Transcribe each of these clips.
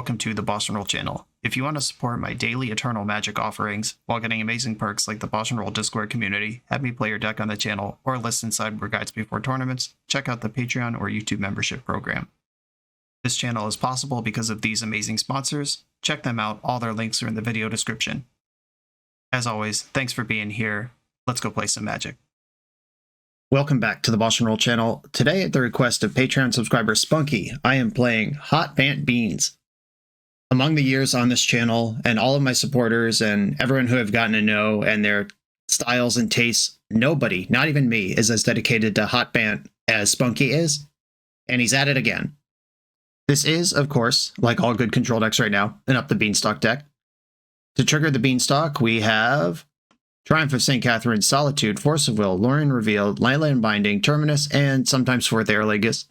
welcome to the BoshNRoll channel. If you want to support my daily Eternal Magic offerings while getting amazing perks like the BoshNRoll Discord community, have me play your deck on the channel, or listen sideboard guides before tournaments, check out the Patreon or YouTube membership program. This channel is possible because of these amazing sponsors. Check them out, all their links are in the video description. As always, thanks for being here. Let's go play some Magic. Welcome back to the BoshNRoll channel. Today, at the request of Patreon subscriber Spunky, I am playing Hot Bant Beans. Among the years on this channel, and all of my supporters and everyone who I've gotten to know and their styles and tastes, nobody, not even me, is as dedicated to Hot Bant as Spunky is, and he's at it again. This is, of course, like all good control decks right now, an Up the Beanstalk deck. To trigger the Beanstalk, we have Triumph of St. Catherine, Solitude, Force of Will, Lorien Revealed, Leyline Binding, Terminus, and sometimes fourth Eorlingas.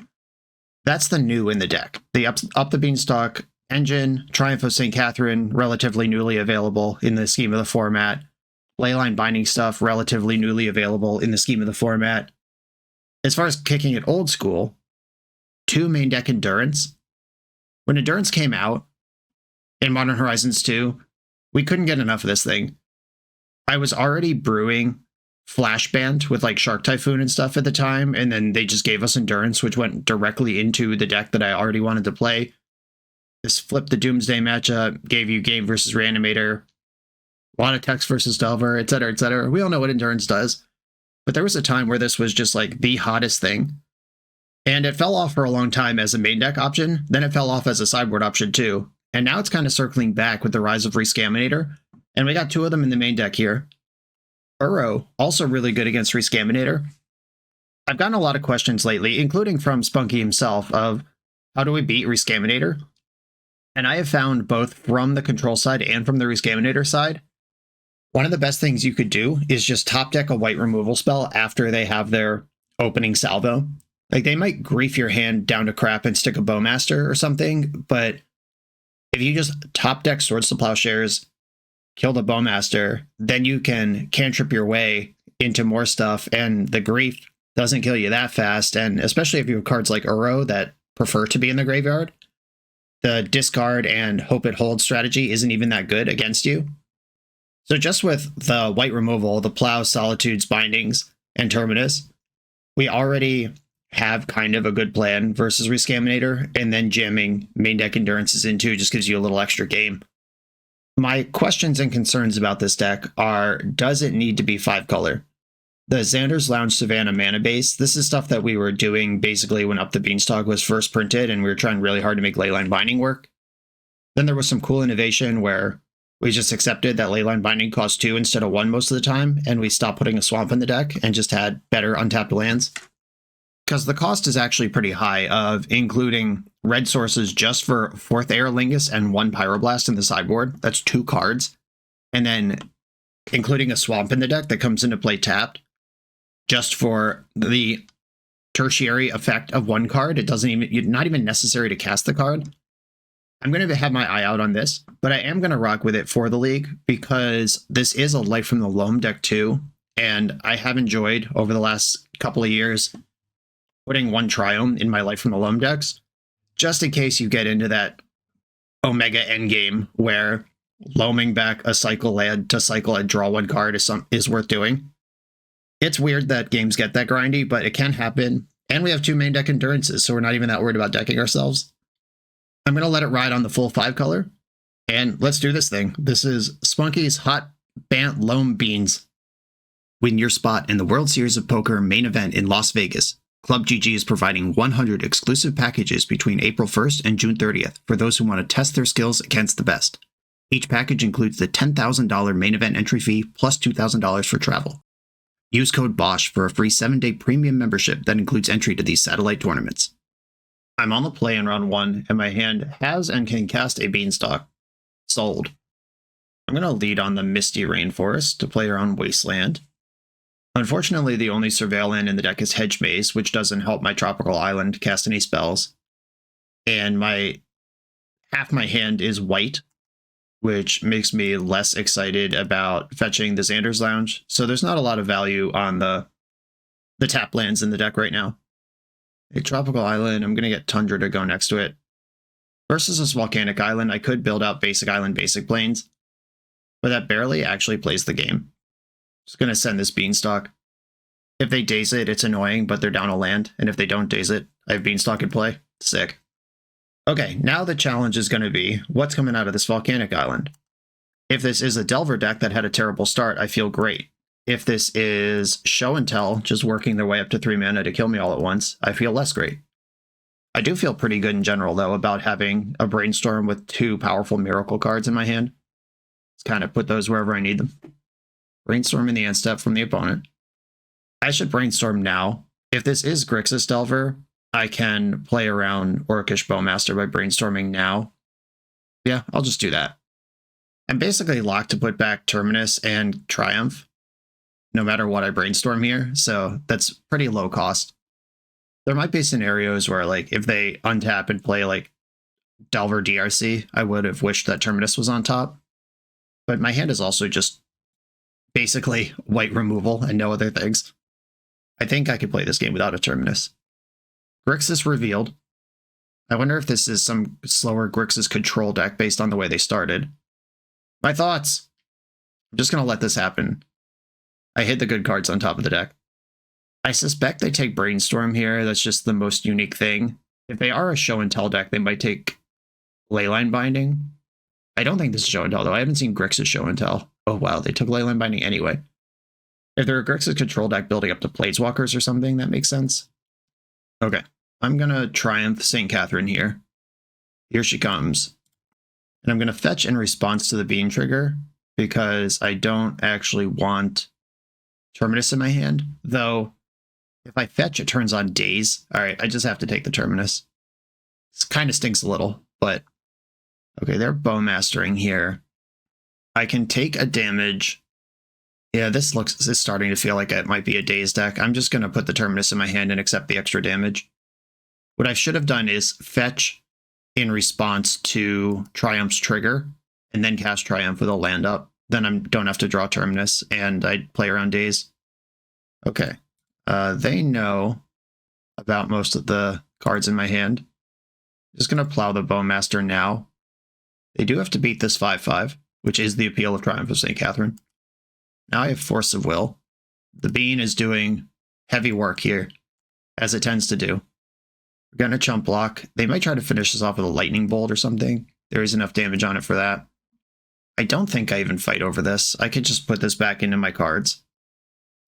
That's the new in the deck. The Up the Beanstalk engine, Triumph of St. Catherine, relatively newly available in the scheme of the format. Leyline Binding stuff, relatively newly available in the scheme of the format. As far as kicking it old school, 2 main deck Endurance. When Endurance came out in Modern Horizons 2, we couldn't get enough of this thing. I was already brewing Flash Bant with like Shark Typhoon and stuff at the time, and then they just gave us Endurance, which went directly into the deck that I already wanted to play. This flipped the Doomsday matchup, gave you Game versus Reanimator, a lot of Text versus Delver, etc., etc. We all know what Endurance does, but there was a time where this was just like the hottest thing. And it fell off for a long time as a main deck option, then it fell off as a sideboard option too, and now it's kind of circling back with the rise of Rescaminator. And we got 2 of them in the main deck here. Uro, also really good against Rescaminator. I've gotten a lot of questions lately, including from Spunky himself, of how do we beat Rescaminator? And I have found both from the control side and from the Rescaminator side, one of the best things you could do is just top deck a white removal spell after they have their opening salvo. Like, they might grief your hand down to crap and stick a Bowmaster or something, but if you just top deck Swords to Plowshares, kill the Bowmaster, then you can cantrip your way into more stuff, and the grief doesn't kill you that fast, and especially if you have cards like Uro that prefer to be in the graveyard, the discard and hope it holds strategy isn't even that good against you. So just with the white removal, the Plows, Solitudes, Bindings, and Terminus, we already have kind of a good plan versus Rescaminator, and then jamming main deck Endurances into just gives you a little extra game. My questions and concerns about this deck are, does it need to be 5-color? The Xander's Lounge Savannah mana base, this is stuff that we were doing basically when Up the Beanstalk was first printed, and we were trying really hard to make Leyline Binding work. Then there was some cool innovation where we just accepted that Leyline Binding cost 2 instead of 1 most of the time, and we stopped putting a swamp in the deck and just had better untapped lands. Because the cost is actually pretty high, of including red sources just for 4th Eorlingas and 1 Pyroblast in the sideboard. That's 2 cards. And then including a swamp in the deck that comes into play tapped just for the tertiary effect of 1 card. It doesn't even, not even necessary to cast the card. I'm going to have my eye out on this, but I am going to rock with it for the league because this is a Life from the Loam deck too. And I have enjoyed over the last couple of years putting 1 Triome in my Life from the Loam decks, just in case you get into that Omega endgame where loaming back a cycle land to cycle and draw 1 card is worth doing. It's weird that games get that grindy, but it can happen. And we have 2 main deck Endurances, so we're not even that worried about decking ourselves. I'm going to let it ride on the full 5-color, and let's do this thing. This is Spunky's Hot Bant Loam Beans. Win your spot in the World Series of Poker main event in Las Vegas. Club GG is providing 100 exclusive packages between April 1st and June 30th for those who want to test their skills against the best. Each package includes the $10,000 main event entry fee plus $2,000 for travel. Use code BOSH for a free 7-day premium membership that includes entry to these satellite tournaments. I'm on the play in round 1, and my hand has and can cast a Beanstalk. Sold. I'm going to lead on the Misty Rainforest to play around Wasteland. Unfortunately, the only Surveil land in the deck is Hedge Maze, which doesn't help my Tropical Island cast any spells. And half my hand is white, which makes me less excited about fetching the Xander's Lounge. So there's not a lot of value on the tap lands in the deck right now. A Tropical Island, I'm going to get Tundra to go next to it. Versus this Volcanic Island, I could build out Basic Island, Basic Plains, but that barely actually plays the game. Just going to send this Beanstalk. If they daze it, it's annoying, but they're down a land, and if they don't daze it, I have Beanstalk in play. Sick. Okay, now the challenge is going to be, what's coming out of this Volcanic Island? If this is a Delver deck that had a terrible start, I feel great. If this is Show and Tell, just working their way up to 3 mana to kill me all at once, I feel less great. I do feel pretty good in general, though, about having a Brainstorm with 2 powerful Miracle cards in my hand. Let's kind of put those wherever I need them. Brainstorm in the end step from the opponent. I should Brainstorm now. If this is Grixis Delver, I can play around Orcish Bowmaster by Brainstorming now. Yeah, I'll just do that. I'm basically locked to put back Terminus and Triumph, no matter what I Brainstorm here, so that's pretty low cost. There might be scenarios where, like, if they untap and play, like, Delver DRC, I would have wished that Terminus was on top. But my hand is also just basically white removal and no other things. I think I could play this game without a Terminus. Grixis revealed. I wonder if this is some slower Grixis control deck based on the way they started. My thoughts! I'm just going to let this happen. I hit the good cards on top of the deck. I suspect they take Brainstorm here. That's just the most unique thing. If they are a Show and Tell deck, they might take Leyline Binding. I don't think this is Show and Tell, though. I haven't seen Grixis Show and Tell. Oh, wow, they took Leyline Binding anyway. If they're a Grixis control deck building up to Planeswalkers or something, that makes sense. Okay, I'm going to Triumph St. Catherine here. Here she comes. And I'm going to fetch in response to the Bean trigger, because I don't actually want Terminus in my hand, though if I fetch, it turns on Daze. All right, I just have to take the Terminus. This kind of stinks a little, but okay, they're Bowmastering here. I can take a damage. Yeah, this is starting to feel like it might be a Daze deck. I'm just going to put the Terminus in my hand and accept the extra damage. What I should have done is fetch in response to Triumph's trigger, and then cast Triumph with a land up. Then I don't have to draw Terminus, and I play around Daze. Okay. They know about most of the cards in my hand. Just going to plow the Bowmaster now. They do have to beat this 5/5, which is the appeal of Triumph of St. Catherine. Now I have Force of Will. The Bean is doing heavy work here, as it tends to do. We're going to chump block. They might try to finish this off with a Lightning Bolt or something. There is enough damage on it for that. I don't think I even fight over this. I could just put this back into my cards.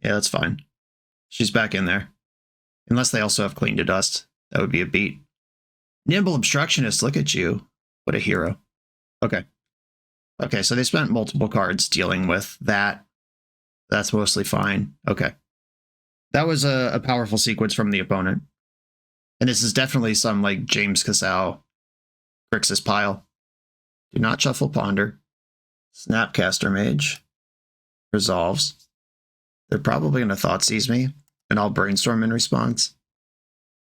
Yeah, that's fine. She's back in there. Unless they also have Clean to Dust. That would be a beat. Nimble Obstructionist, look at you. What a hero. Okay. Okay, so they spent multiple cards dealing with that. That's mostly fine. Okay. That was a powerful sequence from the opponent. And this is definitely some, like, James Casal Grixis pile. Do not shuffle Ponder. Snapcaster Mage. Resolves. They're probably going to Thoughtseize me, and I'll Brainstorm in response.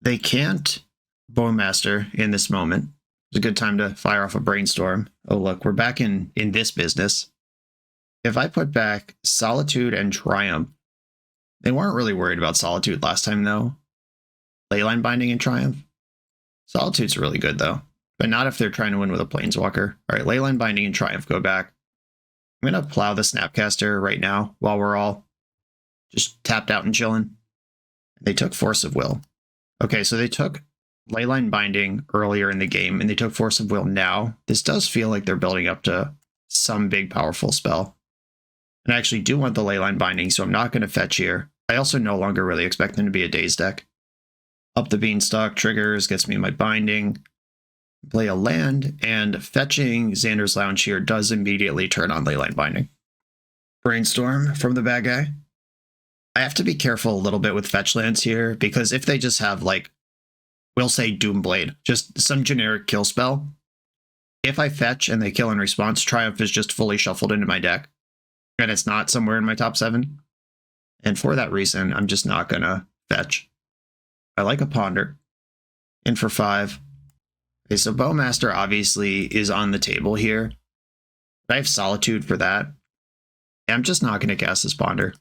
They can't Bowmaster in this moment. It's a good time to fire off a Brainstorm. Oh, look, we're back in this business. If I put back Solitude and Triumph, they weren't really worried about Solitude last time, though. Leyline Binding and Triumph. Solitude's really good, though, but not if they're trying to win with a Planeswalker. All right, Leyline Binding and Triumph go back. I'm going to plow the Snapcaster right now while we're all just tapped out and chilling. They took Force of Will. Okay, so they took Leyline Binding earlier in the game, and they took Force of Will now. This does feel like they're building up to some big, powerful spell. And I actually do want the Leyline Binding, so I'm not going to fetch here. I also no longer really expect them to be a Daze deck. Up the Beanstalk triggers, gets me my Binding. Play a land, and fetching Xander's Lounge here does immediately turn on Leyline Binding. Brainstorm from the bad guy. I have to be careful a little bit with fetch lands here, because if they just have, like, we'll say Doomblade, just some generic kill spell, if I fetch and they kill in response, Triumph is just fully shuffled into my deck, and it's not somewhere in my top 7. And for that reason, I'm just not going to fetch. I like a Ponder. In for 5. Okay, so Bowmaster obviously is on the table here. But I have Solitude for that. And I'm just not going to cast this Ponder.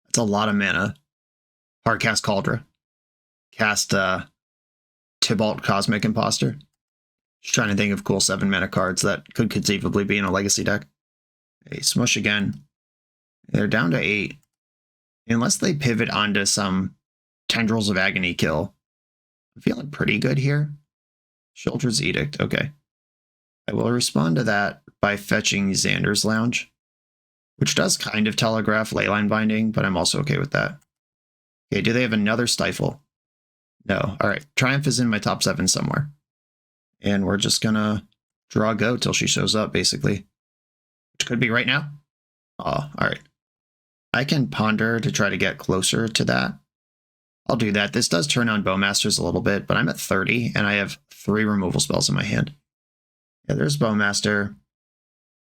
That's a lot of mana. Hard cast Cauldra. Cast Tybalt Cosmic Imposter. Just trying to think of cool 7-mana cards that could conceivably be in a legacy deck. Okay, smush again. They're down to 8. Unless they pivot onto some Tendrils of Agony kill, I'm feeling pretty good here. Sheoldred's Edict, okay. I will respond to that by fetching Xander's Lounge, which does kind of telegraph Leyline Binding, but I'm also okay with that. Okay, do they have another Stifle? No. All right, Triumph is in my top 7 somewhere. And we're just gonna draw go till she shows up, basically. Which could be right now. Oh, all right. I can Ponder to try to get closer to that. I'll do that. This does turn on Bowmasters a little bit, but I'm at 30, and I have 3 removal spells in my hand. Yeah, there's Bowmaster.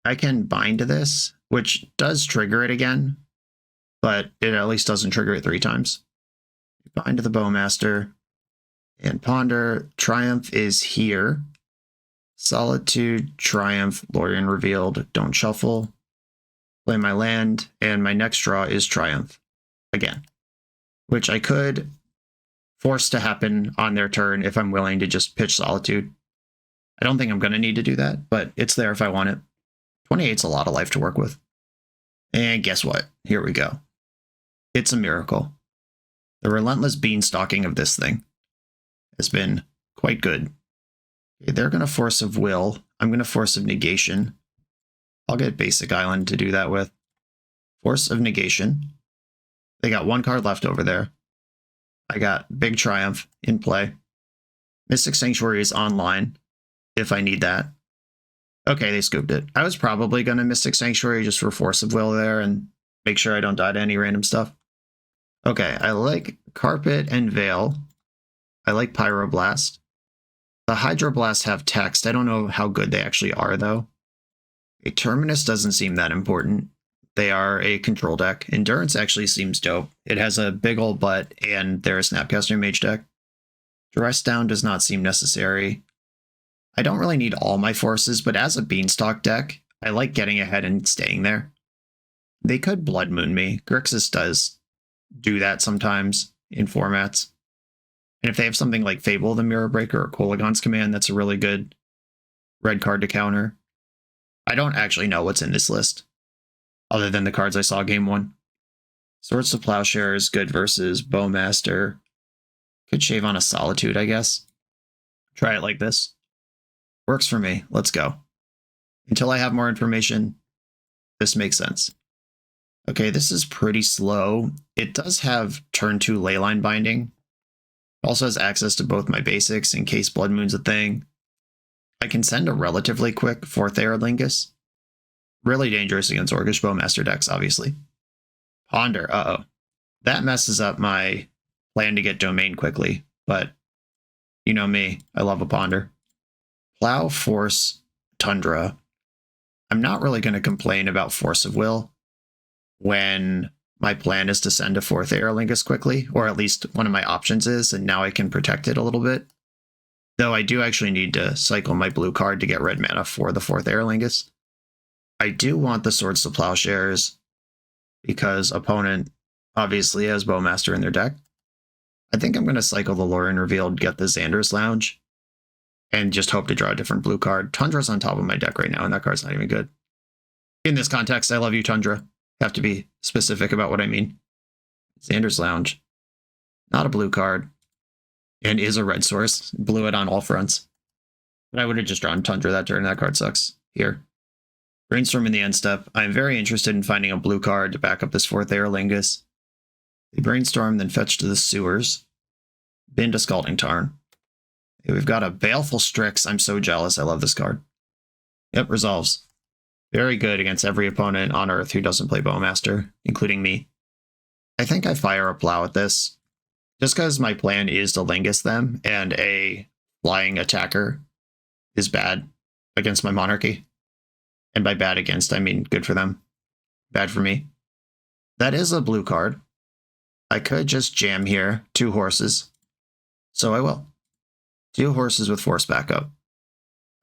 I can bind to this, which does trigger it again, but it at least doesn't trigger it 3 times. Bind to the Bowmaster, and Ponder. Triumph is here. Solitude, Triumph, Lorien Revealed, don't shuffle. Play my land, and my next draw is Triumph again, which I could force to happen on their turn if I'm willing to just pitch Solitude. I don't think I'm going to need to do that, but it's there if I want it. 28's a lot of life to work with. And guess what? Here we go. It's a miracle. The relentless beanstalking of this thing has been quite good. Okay, they're going to Force of Will. I'm going to Force of Negation. I'll get Basic Island to do that with. Force of Negation. They got 1 card left over there. I got Big Triumph in play. Mystic Sanctuary is online if I need that. Okay, they scooped it. I was probably going to Mystic Sanctuary just for Force of Will there and make sure I don't die to any random stuff. Okay, I like Carpet and Veil. I like Pyroblast. The Hydroblast have text. I don't know how good they actually are, though. A Terminus doesn't seem that important. They are a control deck. Endurance actually seems dope. It has a big old butt, and they're a Snapcaster Mage deck. Dress Down does not seem necessary. I don't really need all my forces, but as a Beanstalk deck, I like getting ahead and staying there. They could Blood Moon me. Grixis does do that sometimes in formats. And if they have something like Fable the Mirror Breaker or Koligon's Command, that's a really good red card to counter. I don't actually know what's in this list, other than the cards I saw game 1. Swords to Plowshare is good versus Bowmaster. Could shave on a Solitude, I guess. Try it like this. Works for me. Let's go. Until I have more information, this makes sense. Okay, this is pretty slow. It does have turn 2 Leyline Binding. It also has access to both my basics in case Blood Moon's a thing. I can send a relatively quick 4th Eorlingas. Really dangerous against Orcish Bowmaster decks, obviously. Ponder, uh-oh. That messes up my plan to get Domain quickly, but you know me, I love a Ponder. Plow, Force, Tundra. I'm not really going to complain about Force of Will when my plan is to send a 4th Eorlingas quickly, or at least one of my options is, and now I can protect it a little bit. Though I do actually need to cycle my blue card to get red mana for the 4th Eorlingas. I do want the Swords to Plowshares because opponent obviously has Bowmaster in their deck. I think I'm going to cycle the Lorien Revealed, get the Xander's Lounge, and just hope to draw a different blue card. Tundra's on top of my deck right now, and that card's not even good. In this context, I love you, Tundra. Have to be specific about what I mean. Xander's Lounge. Not a blue card. And is a red source. Blew it on all fronts. But I would have just drawn Tundra that turn. That card sucks. Here. Brainstorm in the end step. I'm very interested in finding a blue card to back up this 4th Eorlingas. They brainstorm, then fetch to the sewers. Bin to Scalding Tarn. Okay, we've got a Baleful Strix. I'm so jealous. I love this card. Yep, resolves. Very good against every opponent on Earth who doesn't play Bowmaster, including me. I think I fire a Plow at this. Just because my plan is to Lingus them, and a flying attacker is bad against my Monarchy. And by bad against, I mean good for them. Bad for me. That is a blue card. I could just jam here 2 horses. So I will. 2 horses with Force backup.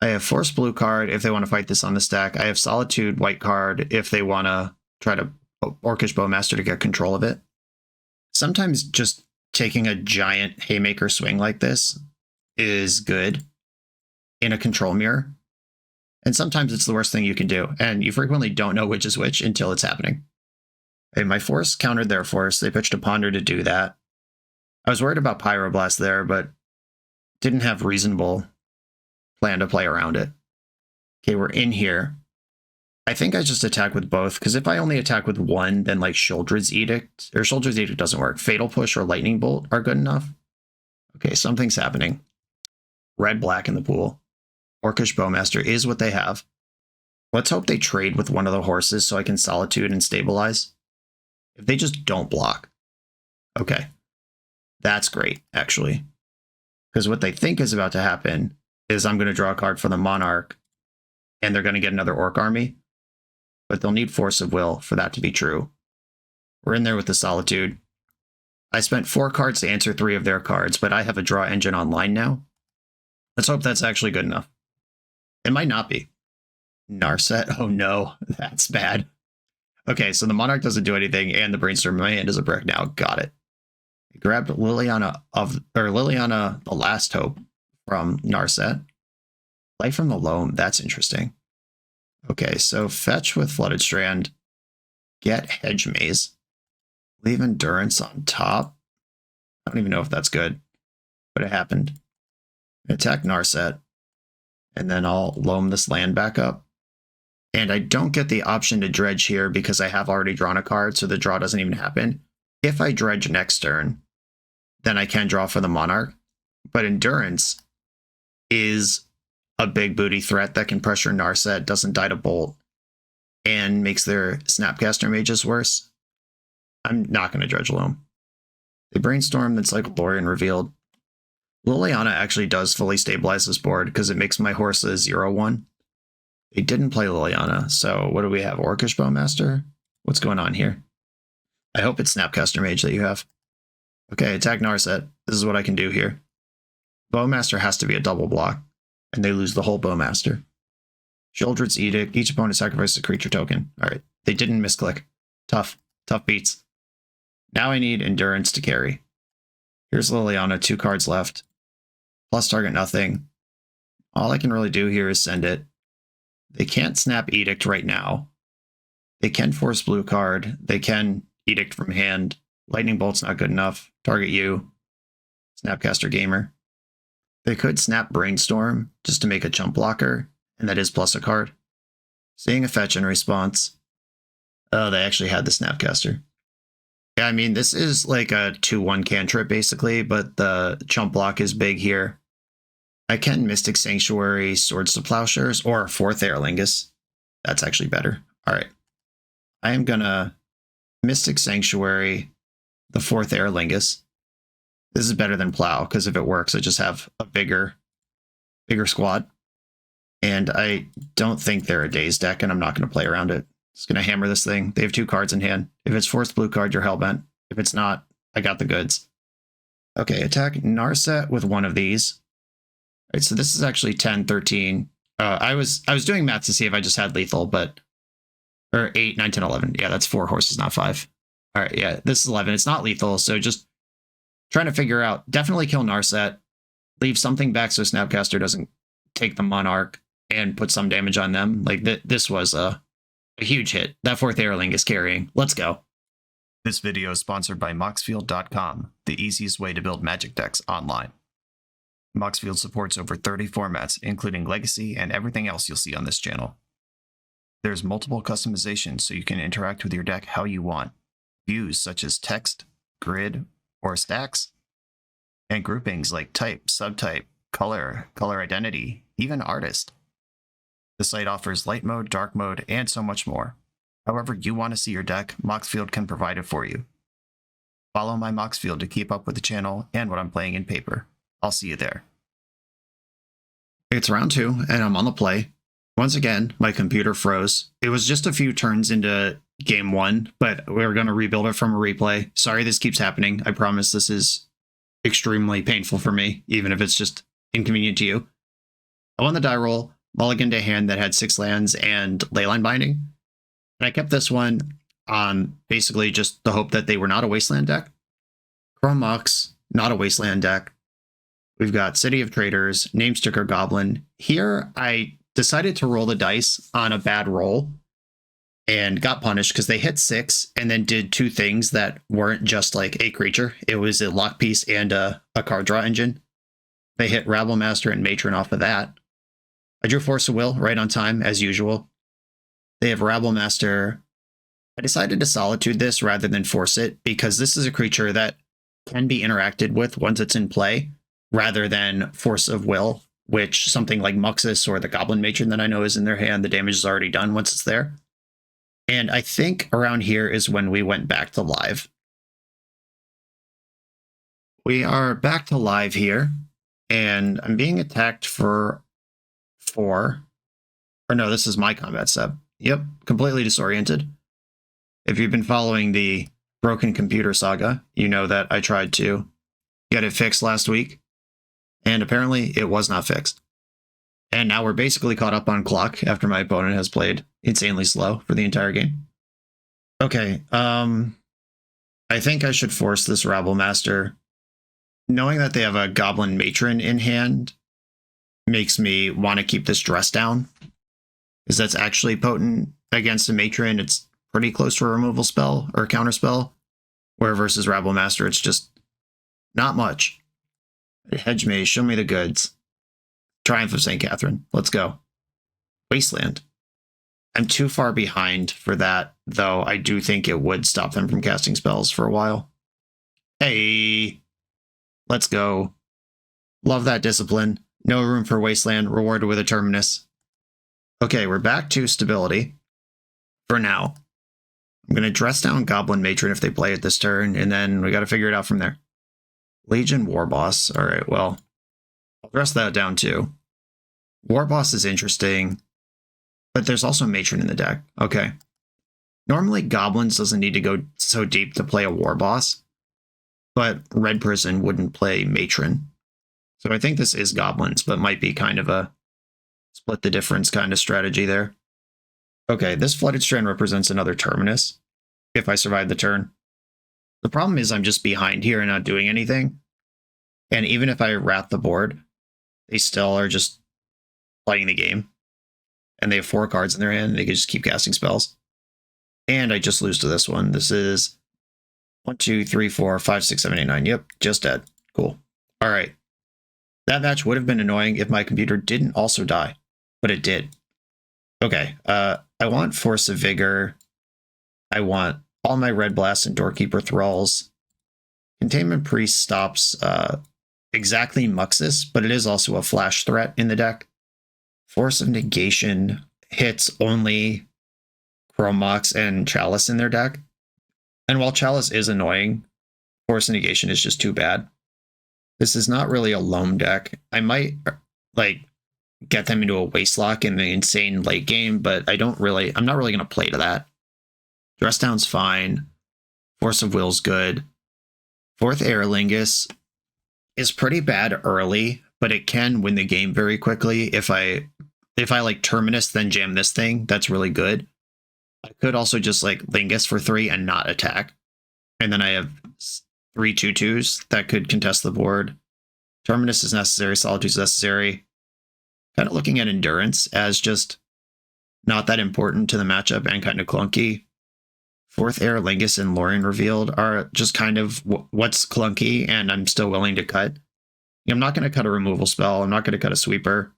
I have Force blue card if they want to fight this on the stack. I have Solitude white card if they want to try to Orcish Bowmaster to get control of it. Sometimes just taking a giant haymaker swing like this is good. in a control mirror. And sometimes it's the worst thing you can do, and you frequently don't know which is which until it's happening. Okay, my force countered their force. They pitched a Ponder to do that. I was worried about Pyroblast there, but didn't have reasonable plan to play around it. Okay, we're in here. I think I just attack with both, because if I only attack with one, then like Sheoldred's Edict, or Sheoldred's Edict doesn't work. Fatal Push or Lightning Bolt are good enough. Okay, something's happening. Red-black in the pool. Orcish Bowmaster is what they have. Let's hope they trade with one of the horses so I can Solitude and stabilize. If they just don't block. Okay. That's great, actually. Because what they think is about to happen is I'm going to draw a card for the Monarch, and they're going to get another Orc army. But they'll need Force of Will for that to be true. We're in there with the Solitude. I spent 4 cards to answer 3 of their cards, but I have a draw engine online now. Let's hope that's actually good enough. It might not be. Narset? Oh no, that's bad. Okay, so the Monarch doesn't do anything, and the Brainstorm in my hand is a brick now. Got it. I grabbed Liliana the Last Hope from Narset. Play from the Loam, that's interesting. Okay, so fetch with Flooded Strand. Get Hedge Maze. Leave Endurance on top. I don't even know if that's good, but it happened. Attack Narset. And then I'll loam this land back up. And I don't get the option to dredge here because I have already drawn a card, so the draw doesn't even happen. If I dredge next turn, then I can draw for the Monarch. But Endurance is a big booty threat that can pressure Narset, doesn't die to Bolt, and makes their Snapcaster mages worse. I'm not going to dredge Loam. They Brainstorm, then Cycle Lorian revealed. Liliana actually does fully stabilize this board because it makes my horse a 0-1. They didn't play Liliana, so what do we have? Orcish Bowmaster? What's going on here? I hope it's Snapcaster Mage that you have. Okay, attack Narset. This is what I can do here. Bowmaster has to be a double block, and they lose the whole Bowmaster. Sheoldred's Edict. Each opponent sacrifices a creature token. Alright, they didn't misclick. Tough beats. Now I need Endurance to carry. Here's Liliana, 2 cards left. Plus target nothing. All I can really do here is send it. They can't snap Edict right now. They can force blue card. They can Edict from hand. Lightning Bolt's not good enough. Target you. Snapcaster Gamer. They could snap Brainstorm just to make a chump blocker, and that is plus a card. Seeing a fetch in response. Oh, they actually had the Snapcaster. Yeah, I mean, this is like a 2-1 cantrip, basically, but the chump block is big here. I can Mystic Sanctuary, Swords to Plowshares, or 4th Eorlingas. That's actually better. Alright. I am gonna Mystic Sanctuary, the 4th Eorlingas. This is better than Plow, because if it works, I just have a bigger squad. And I don't think they're a Daze deck, and I'm not going to play around it. Just going to hammer this thing. They have 2 cards in hand. If it's forced blue card, you're hellbent. If it's not, I got the goods. Okay, attack Narset with one of these. All right, so this is actually 10, 13. I was doing math to see if I just had lethal, but... Or 8, 9, 10, 11. Yeah, that's 4 horses, not 5. All right, yeah, this is 11. It's not lethal, so just trying to figure out. Definitely kill Narset. Leave something back so Snapcaster doesn't take the Monarch and put some damage on them. Like, this was a huge hit. That 4th Eorling is carrying. Let's go. This video is sponsored by Moxfield.com, the easiest way to build Magic decks online. Moxfield supports over 30 formats, including Legacy and everything else you'll see on this channel. There's multiple customizations so you can interact with your deck how you want. Views such as text, grid, or stacks, and groupings like type, subtype, color, color identity, even artist. The site offers light mode, dark mode, and so much more. However you want to see your deck, Moxfield can provide it for you. Follow my Moxfield to keep up with the channel and what I'm playing in paper. I'll see you there. It's round 2, and I'm on the play. Once again, my computer froze. It was just a few turns into game 1, but we're going to rebuild it from a replay. Sorry this keeps happening. I promise this is extremely painful for me, even if it's just inconvenient to you. I won the die roll, mulliganed a hand that had 6 lands and Leyline Binding. And I kept this one on basically just the hope that they were not a Wasteland deck. Chrome Mox, not a Wasteland deck. We've got City of Traders, Namesticker Goblin. Here, I decided to roll the dice on a bad roll and got punished because they hit 6 and then did 2 things that weren't just like a creature. It was a lock piece and a card draw engine. They hit Rabblemaster and Matron off of that. I drew Force of Will right on time, as usual. They have Rabblemaster. I decided to Solitude this rather than force it because this is a creature that can be interacted with once it's in play, rather than Force of Will, which something like Muxus or the Goblin Matron that I know is in their hand, the damage is already done once it's there. And I think around here is when we went back to live. We are back to live here, and I'm being attacked for 4. Or no, this is my combat step. Yep, completely disoriented. If you've been following the broken computer saga, you know that I tried to get it fixed last week, and apparently it was not fixed. And now we're basically caught up on clock after my opponent has played insanely slow for the entire game. Okay, I think I should force this Rabblemaster. Knowing that they have a Goblin Matron in hand makes me want to keep this dress down, because that's actually potent against a Matron. It's pretty close to a removal spell or a counter spell, where versus Rabblemaster, it's just not much. Hedge Maze, show me the goods. Triumph of St. Catherine. Let's go. Wasteland. I'm too far behind for that, though I do think it would stop them from casting spells for a while. Hey, let's go. Love that discipline. No room for Wasteland, rewarded with a Terminus. Okay, we're back to stability for now. I'm going to dress down Goblin Matron if they play it this turn, and then we got to figure it out from there. Legion Warboss. All right, well, I'll dress that down too. Warboss is interesting, but there's also Matron in the deck. Okay. Normally, Goblins doesn't need to go so deep to play a Warboss, but Red Prison wouldn't play Matron. So I think this is Goblins, but might be kind of a split the difference kind of strategy there. Okay, this Flooded Strand represents another Terminus, if I survive the turn. The problem is I'm just behind here and not doing anything. And even if I wrap the board, they still are just playing the game. And they have 4 cards in their hand, and they can just keep casting spells. And I just lose to this one. This is 1, 2, 3, 4, 5, 6, 7, 8, 9. Yep, just dead. Cool. All right. That match would have been annoying if my computer didn't also die, but it did. Okay, I want Force of Vigor. I want all my Red Blast and Doorkeeper Thralls. Containment Priest stops exactly Muxus, but it is also a flash threat in the deck. Force of Negation hits only Chrome Mox and Chalice in their deck. And while Chalice is annoying, Force of Negation is just too bad. This is not really a Loam deck. I might like get them into a Wastelock in the insane late game, but I'm not really going to play to that. Dress Down's fine. Force of Will's good. 4th Eorlingas is pretty bad early, but it can win the game very quickly. If I like Terminus, then jam this thing, that's really good. I could also just like Lingus for 3 and not attack. And then I have 3 2/2s that could contest the board. Terminus is necessary, Solitude is necessary. Kind of looking at Endurance as just not that important to the matchup and kind of clunky. 4th Eorlingas and Lorien Revealed are just kind of what's clunky, and I'm still willing to cut. I'm not going to cut a removal spell. I'm not going to cut a sweeper.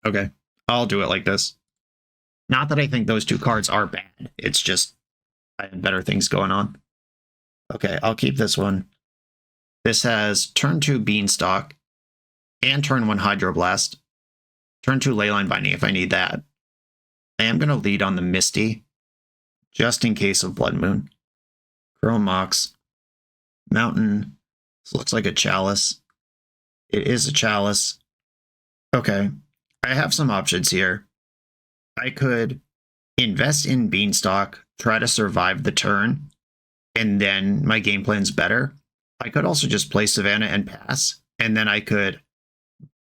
Okay, I'll do it like this. Not that I think those 2 cards are bad. It's just I have better things going on. Okay, I'll keep this one. This has turn 2 Beanstalk and turn 1 Hydroblast. Turn 2 Leyline Binding if I need that. I am going to lead on the Misty, just in case of Blood Moon. Chrome Mox. Mountain. This looks like a Chalice. It is a Chalice. Okay, I have some options here. I could invest in Beanstalk, try to survive the turn, and then my game plan's better. I could also just play Savannah and pass, and then I could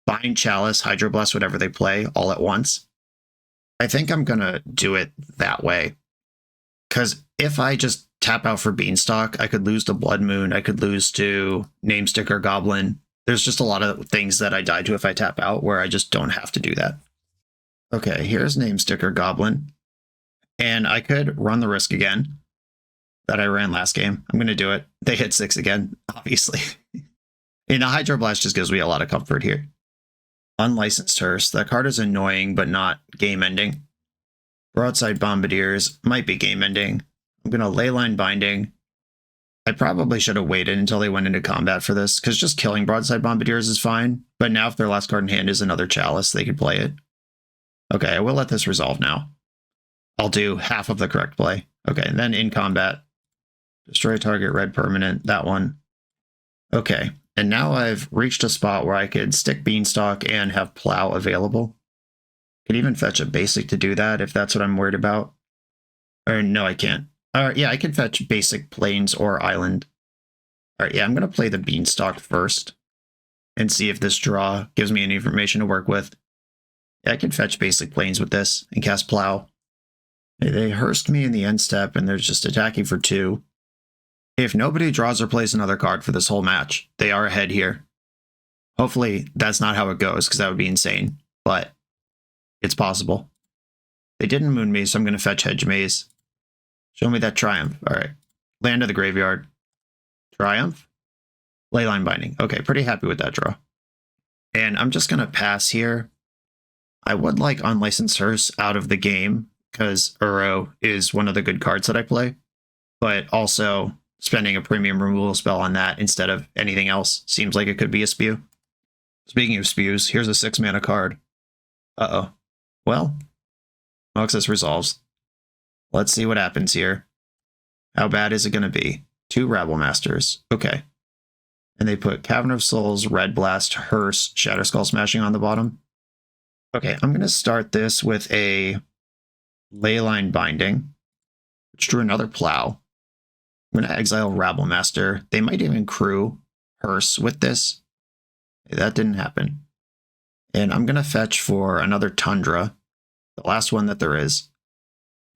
bind Chalice, Hydroblast, whatever they play, all at once. I think I'm going to do it that way. Because if I just tap out for Beanstalk, I could lose to Blood Moon, I could lose to Namesticker Goblin. there's just a lot of things that I die to if I tap out where I just don't have to do that. Okay, here's Name Sticker Goblin. And I could run the risk again that I ran last game. I'm going to do it. They hit 6 again, obviously. And the Hydroblast just gives me a lot of comfort here. Unlicensed Hearse. That card is annoying, but not game-ending. Broadside Bombardiers might be game-ending. I'm going to Leyline Binding. I probably should have waited until they went into combat for this, because just killing Broadside Bombardiers is fine. But now if their last card in hand is another Chalice, they could play it. Okay, I will let this resolve now. I'll do half of the correct play. Okay, and then in combat, destroy target red permanent, that one. Okay, and now I've reached a spot where I could stick Beanstalk and have Plow available. Could even fetch a basic to do that if that's what I'm worried about. Or no, I can't. Yeah, I could fetch basic Plains or Island. Alright, yeah, I'm going to play the Beanstalk first and see if this draw gives me any information to work with. Yeah, I can fetch basic Plains with this and cast Plow. They Hearsed me in the end step and they're just attacking for 2. If nobody draws or plays another card for this whole match, they are ahead here. Hopefully that's not how it goes, because that would be insane, but it's possible. They didn't moon me, so I'm going to fetch Hedge Maze. Show me that Triumph. All right. Land of the Graveyard. Triumph. Leyline Binding. Okay, pretty happy with that draw. And I'm just going to pass here. I would like Unlicensed Hearse out of the game, because Uro is one of the good cards that I play. But also, spending a premium removal spell on that instead of anything else seems like it could be a spew. Speaking of spews, here's a 6-mana card. Uh-oh. Well, Muxus resolves. Let's see what happens here. How bad is it going to be? 2 Rabble Masters. Okay. And they put Cavern of Souls, Red Blast, Hearse, Shatterskull Smashing on the bottom. Okay, I'm going to start this with a Leyline Binding, which drew another Plow. I'm going to exile Rabble Master. They might even crew Hearse with this. That didn't happen. And I'm going to fetch for another Tundra, the last one that there is,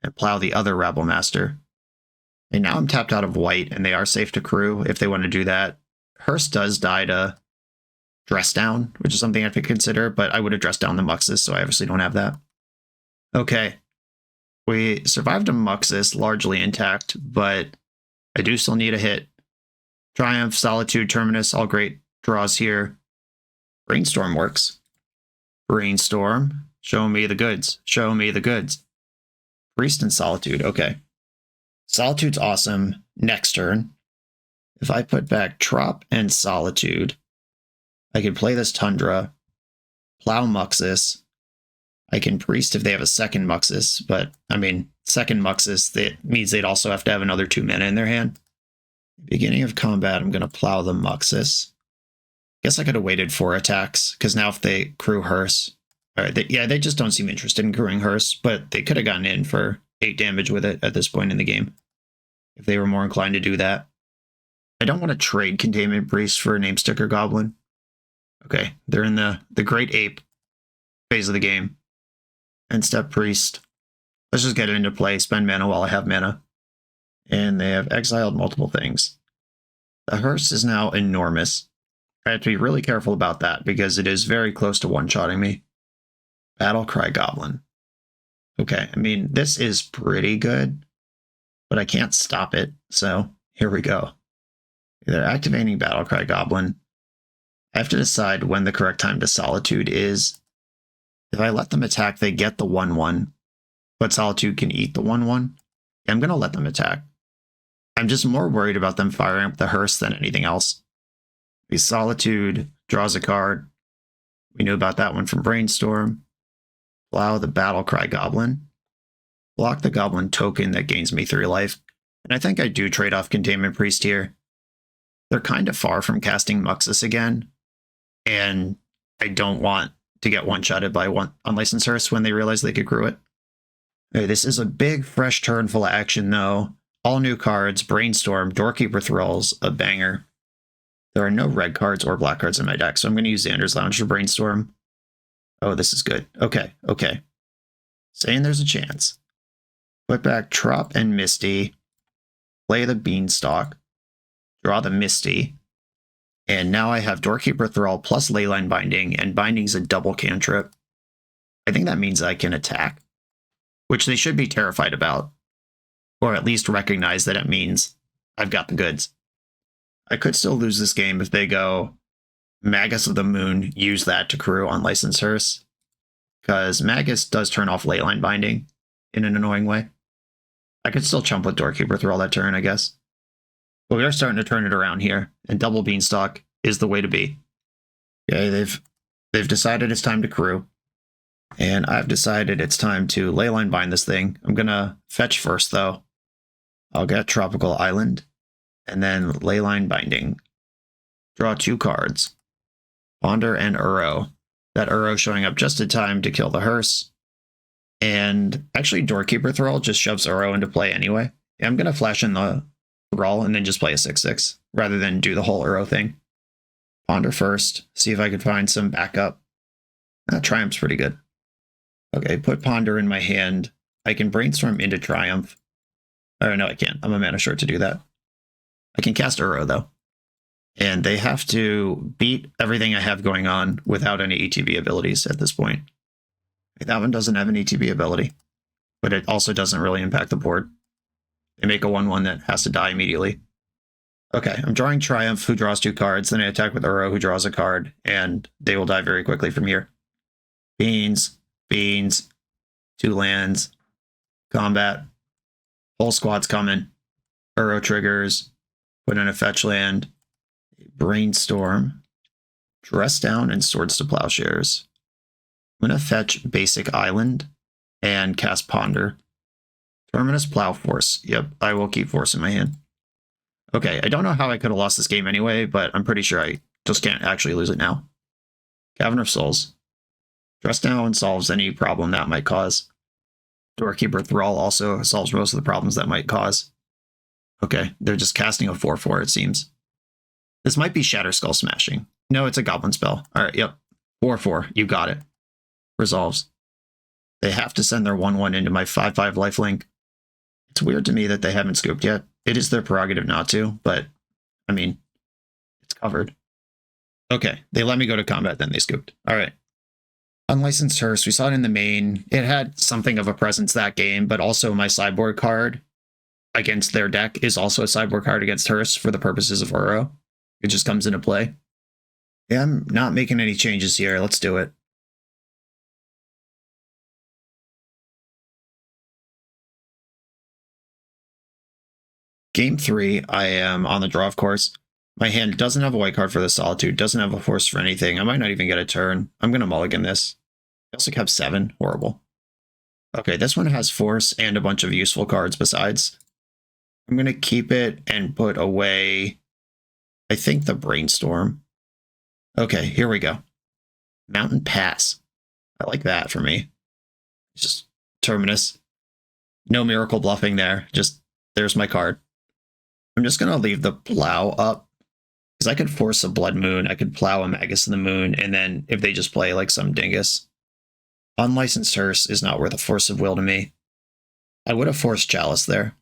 and Plow the other Rabble Master. And now I'm tapped out of white, and they are safe to crew if they want to do that. Hearse does die to Dress Down, which is something I have to consider, but I would have dressed down the Muxus, so I obviously don't have that. Okay. We survived a Muxus largely intact, but I do still need a hit. Triumph, Solitude, Terminus, all great draws here. Brainstorm works. Brainstorm. Show me the goods. Show me the goods. Priest and Solitude. Okay. Solitude's awesome. Next turn. If I put back Trop and Solitude, I can play this Tundra, Plow Muxus. I can Priest if they have a second Muxus, but, I mean, second Muxus, that means they'd also have to have another 2 mana in their hand. Beginning of combat, I'm going to Plow the Muxus. Guess I could have waited 4 attacks, because now if they crew Hearse... Alright, they just don't seem interested in crewing Hearse, but they could have gotten in for 8 damage with it at this point in the game, if they were more inclined to do that. I don't want to trade Containment Priest for a Name Sticker Goblin. Okay, they're in the Great Ape phase of the game. End step Priest. Let's just get it into play, spend mana while I have mana. And they have exiled multiple things. The Hearse is now enormous. I have to be really careful about that, because it is very close to one-shotting me. Battlecry Goblin. Okay, I mean, this is pretty good, but I can't stop it, so here we go. They're activating Battlecry Goblin. I have to decide when the correct time to Solitude is. If I let them attack, they get the 1-1, but Solitude can eat the 1-1. I'm going to let them attack. I'm just more worried about them firing up the Hearse than anything else. Because Solitude draws a card. We knew about that one from Brainstorm. Plow the Battlecry Goblin. Block the Goblin token that gains me 3 life. And I think I do trade off Containment Priest here. They're kind of far from casting Muxus again. And I don't want to get one-shotted by one Unlicensed Hearse when they realize they could crew it. Okay, this is a big, fresh turn full of action, though. All new cards, Brainstorm, Doorkeeper Thralls, a banger. There are no red cards or black cards in my deck, so I'm going to use Xander's Lounge to Brainstorm. Oh, this is good. Okay, okay. Saying there's a chance. Put back Trop and Misty. Play the Beanstalk. Draw the Misty. And now I have Doorkeeper Thrall plus Leyline Binding, and Binding's a double cantrip. I think that means I can attack, which they should be terrified about, or at least recognize that it means I've got the goods. I could still lose this game if they go Magus of the Moon, use that to crew on Licensed Hearse, because Magus does turn off Leyline Binding in an annoying way. I could still chump with Doorkeeper through all that turn, I guess. But we are starting to turn it around here, and double Beanstalk is the way to be. Okay, they've decided it's time to crew, and I've decided it's time to Leyline Bind this thing. I'm gonna fetch first, though. I'll get Tropical Island, and then Leyline Binding. Draw 2 cards. Ponder and Uro. That Uro showing up just in time to kill the hearse. And actually, Doorkeeper Thrall just shoves Uro into play anyway. I'm going to flash in the Thrall and then just play a 6/6, rather than do the whole Uro thing. Ponder first, see if I could find some backup. Triumph's pretty good. Okay, put Ponder in my hand. I can Brainstorm into Triumph. Or no, I can't. I'm a mana short to do that. I can cast Uro, though. And they have to beat everything I have going on without any ETB abilities at this point. That one doesn't have an ETB ability, but it also doesn't really impact the board. They make a 1/1 that has to die immediately. Okay, I'm drawing Triumph, who draws 2 cards, then I attack with Uro, who draws a card, and they will die very quickly from here. Beans, 2 lands, combat, whole squad's coming, Uro triggers, put in a fetch land, Brainstorm, Dress Down, and Swords to Plowshares. I'm going to fetch Basic Island and cast Ponder. Terminus Plow Force. Yep, I will keep Force in my hand. Okay, I don't know how I could have lost this game anyway, but I'm pretty sure I just can't actually lose it now. Cavern of Souls. Dress Down solves any problem that might cause. Doorkeeper Thrall also solves most of the problems that might cause. Okay, they're just casting a 4/4, it seems. This might be Shatter Skull Smashing. No, it's a Goblin spell. All right, yep. 4/4, you got it. Resolves. They have to send their 1/1 into my 5/5 lifelink. It's weird to me that they haven't scooped yet. It is their prerogative not to, but, I mean, it's covered. Okay, they let me go to combat, then they scooped. All right. Unlicensed Hearse, we saw it in the main. It had something of a presence that game, but also my sideboard card against their deck is also a sideboard card against Hearse for the purposes of Uro. It just comes into play. Yeah, I'm not making any changes here. Let's do it. Game 3, I am on the draw, of course. My hand doesn't have a white card for the Solitude, doesn't have a force for anything. I might not even get a turn. I'm going to mulligan this. I also have 7. Horrible. Okay, this one has force and a bunch of useful cards besides. I'm going to keep it and put away, I think, the Brainstorm. Okay, here we go. Mountain Pass. I like that for me. Just Terminus. No miracle bluffing there. Just, there's my card. I'm just going to leave the Plow up, because I could force a Blood Moon, I could Plow a Magus in the Moon, and then if they just play like some dingus. Unlicensed Hearse is not worth a Force of Will to me. I would have forced Chalice there.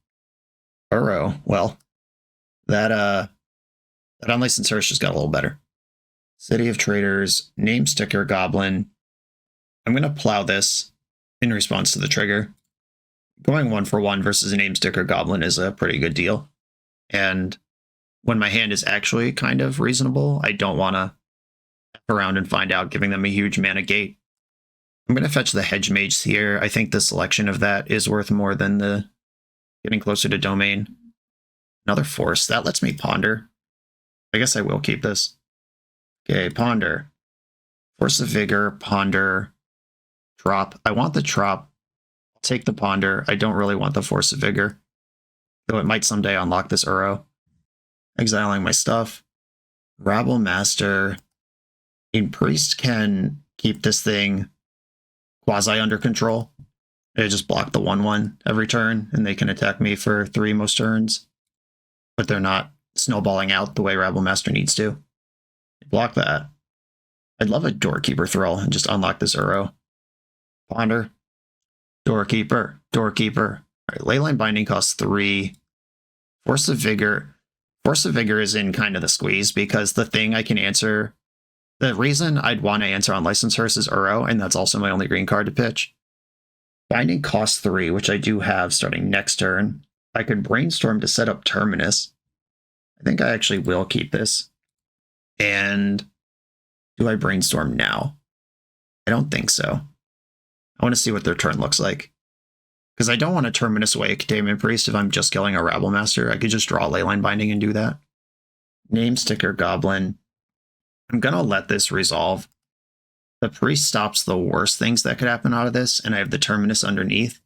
Uro, well, that Unlicensed Hearse just got a little better. City of Traders, Name Sticker Goblin. I'm going to Plow this in response to the trigger. Going 1-for-1 versus a Name Sticker Goblin is a pretty good deal. And when my hand is actually kind of reasonable, I don't want to F around and find out, giving them a huge mana gate. I'm going to fetch the Hedge Mage here. I think the selection of that is worth more than the getting closer to Domain. Another Force. That lets me Ponder. I guess I will keep this. Okay, Ponder. Force of Vigor, Ponder, Drop. I want the Drop. I'll take the Ponder. I don't really want the Force of Vigor, though it might someday unlock this Uro. Exiling my stuff. Rabble Master. A Priest can keep this thing quasi under control. They just block the 1/1 every turn, and they can attack me for 3 most turns. But they're not snowballing out the way Rabble Master needs to. Block that. I'd love a Doorkeeper Thrall and just unlock this Uro. Ponder. Doorkeeper. Doorkeeper. All right, Leyline Binding costs 3. Force of Vigor. Force of Vigor is in kind of the squeeze because the thing I can answer, the reason I'd want to answer on Licensed Hearse is Uro, and that's also my only green card to pitch. Binding costs 3, which I do have starting next turn. I could Brainstorm to set up Terminus. I think I actually will keep this. And do I Brainstorm now? I don't think so. I want to see what their turn looks like. Because I don't want to Terminus away a Containment Priest if I'm just killing a Rabble Master. I could just draw Leyline Binding and do that. Name Sticker Goblin. I'm going to let this resolve. The Priest stops the worst things that could happen out of this, and I have the Terminus underneath.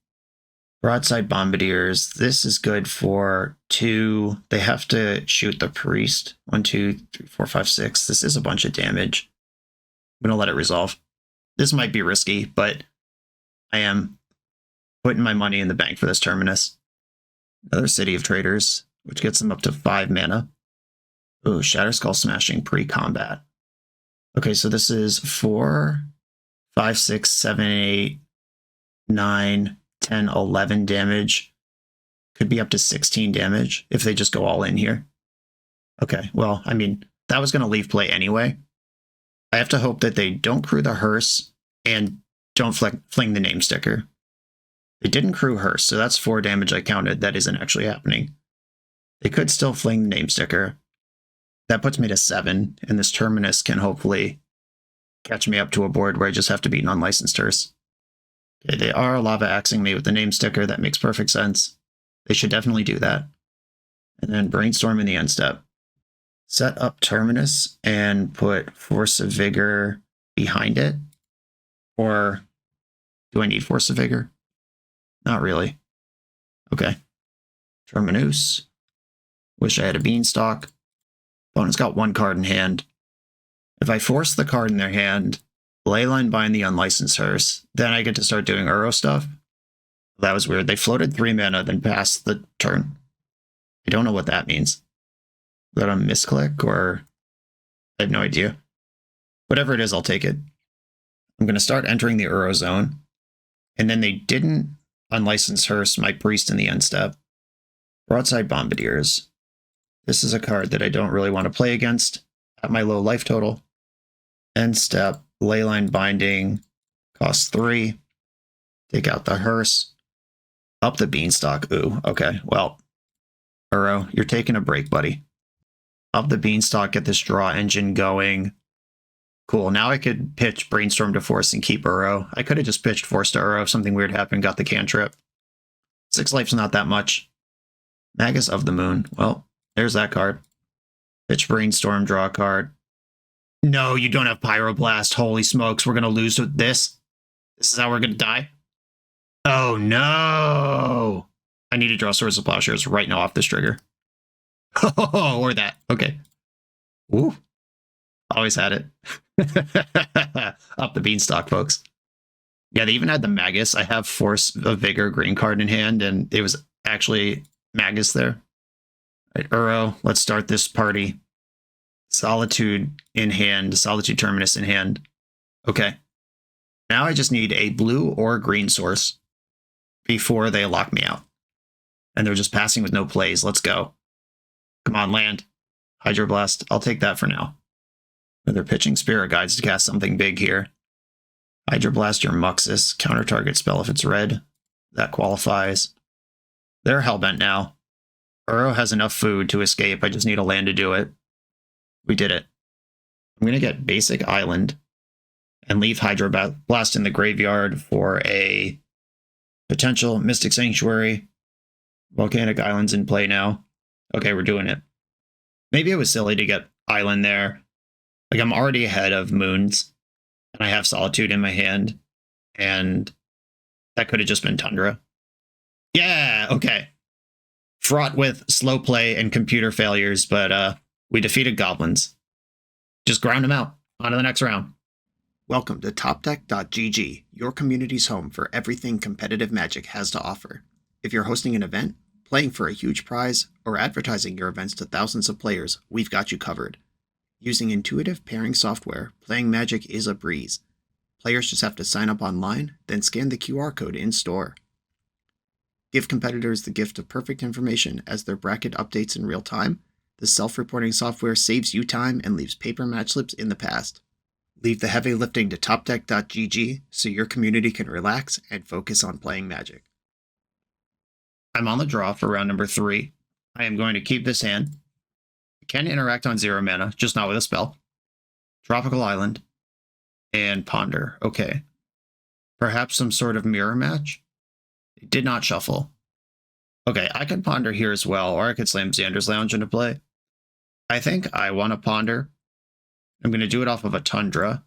Broadside Bombardiers. This is good for 2. They have to shoot the Priest. 1, 2, 3, 4, 5, 6. This is a bunch of damage. I'm going to let it resolve. This might be risky, but I am putting my money in the bank for this Terminus. Another City of Traders, which gets them up to 5 mana. Ooh, Shatter Skull Smashing pre-combat. Okay, so this is 4, 5, 6, 7, 8, 9, 10, 11 damage. Could be up to 16 damage if they just go all in here. Okay, well, I mean, that was going to leave play anyway. I have to hope that they don't crew the hearse and don't fling the name sticker. They didn't crew hearse, so that's 4 damage I counted. That isn't actually happening. They could still fling the name sticker. That puts me to 7, and this Terminus can hopefully catch me up to a board where I just have to beat an unlicensed hearse. Okay, they are lava axing me with the name sticker. That makes perfect sense. They should definitely do that. And then Brainstorm in the end step. Set up Terminus and put Force of Vigor behind it. Or do I need Force of Vigor? Not really. Okay. Terminus. Wish I had a Beanstalk. Opponent's got 1 card in hand. If I force the card in their hand, Leyline Bind the unlicensed hearse, then I get to start doing Uro stuff. That was weird. They floated 3 mana, then passed the turn. I don't know what that means. Is that a misclick, or I have no idea. Whatever it is, I'll take it. I'm going to start entering the Uro zone. And then they didn't unlicensed hearse my Priest in the end step. Broadside Bombardiers. This is a card that I don't really want to play against at my low life total. End step, Leyline Binding, costs 3. Take out the hearse. Up the Beanstalk. Ooh, okay. Well, Uro, you're taking a break, buddy. Up the Beanstalk, get this draw engine going. Cool, now I could pitch Brainstorm to Force and keep Uro. I could have just pitched Force to Uro if something weird happened, got the cantrip. 6 life's not that much. Magus of the Moon. Well, there's that card. Pitch Brainstorm, draw a card. No, you don't have Pyroblast. Holy smokes, we're going to lose with this? This is how we're going to die? Oh, no. I need to draw Swords of Plowshares right now off this trigger. Oh, or that. Okay. Ooh. Always had it. Up the Beanstalk, folks. Yeah, they even had the Magus. I have Force of Vigor green card in hand, and it was actually Magus there. All right, Uro, let's start this party. Solitude in hand, Solitude Terminus in hand. Okay. Now I just need a blue or green source before they lock me out. And they're just passing with no plays. Let's go. Come on, land. Hydroblast. I'll take that for now. They're pitching Spirit Guides to cast something big here. Hydroblast your Muxus. Counter target spell if it's red. That qualifies. They're hellbent now. Uro has enough food to escape. I just need a land to do it. We did it. I'm going to get basic island and leave Hydroblast in the graveyard for a potential Mystic Sanctuary. Volcanic Island's in play now. Okay, we're doing it. Maybe it was silly to get Island there. Like, I'm already ahead of Moons, and I have Solitude in my hand, and that could have just been Tundra. Yeah, okay. Fraught with slow play and computer failures, but we defeated Goblins. Just ground them out. On to the next round. Welcome to TopDeck.gg, your community's home for everything competitive Magic has to offer. If you're hosting an event, playing for a huge prize, or advertising your events to thousands of players, we've got you covered. Using intuitive pairing software, playing Magic is a breeze. Players just have to sign up online, then scan the QR code in-store. Give competitors the gift of perfect information as their bracket updates in real time, The self-reporting software saves you time and leaves paper match slips in the past. Leave the heavy lifting to topdeck.gg so your community can relax and focus on playing Magic. I'm on the draw for round number 3. I am going to keep this hand. I can interact on 0 mana, just not with a spell. Tropical Island. And Ponder. Okay. Perhaps some sort of mirror match? It did not shuffle. Okay, I could Ponder here as well, or I could slam Xander's Lounge into play. I think I want to Ponder. I'm going to do it off of a Tundra.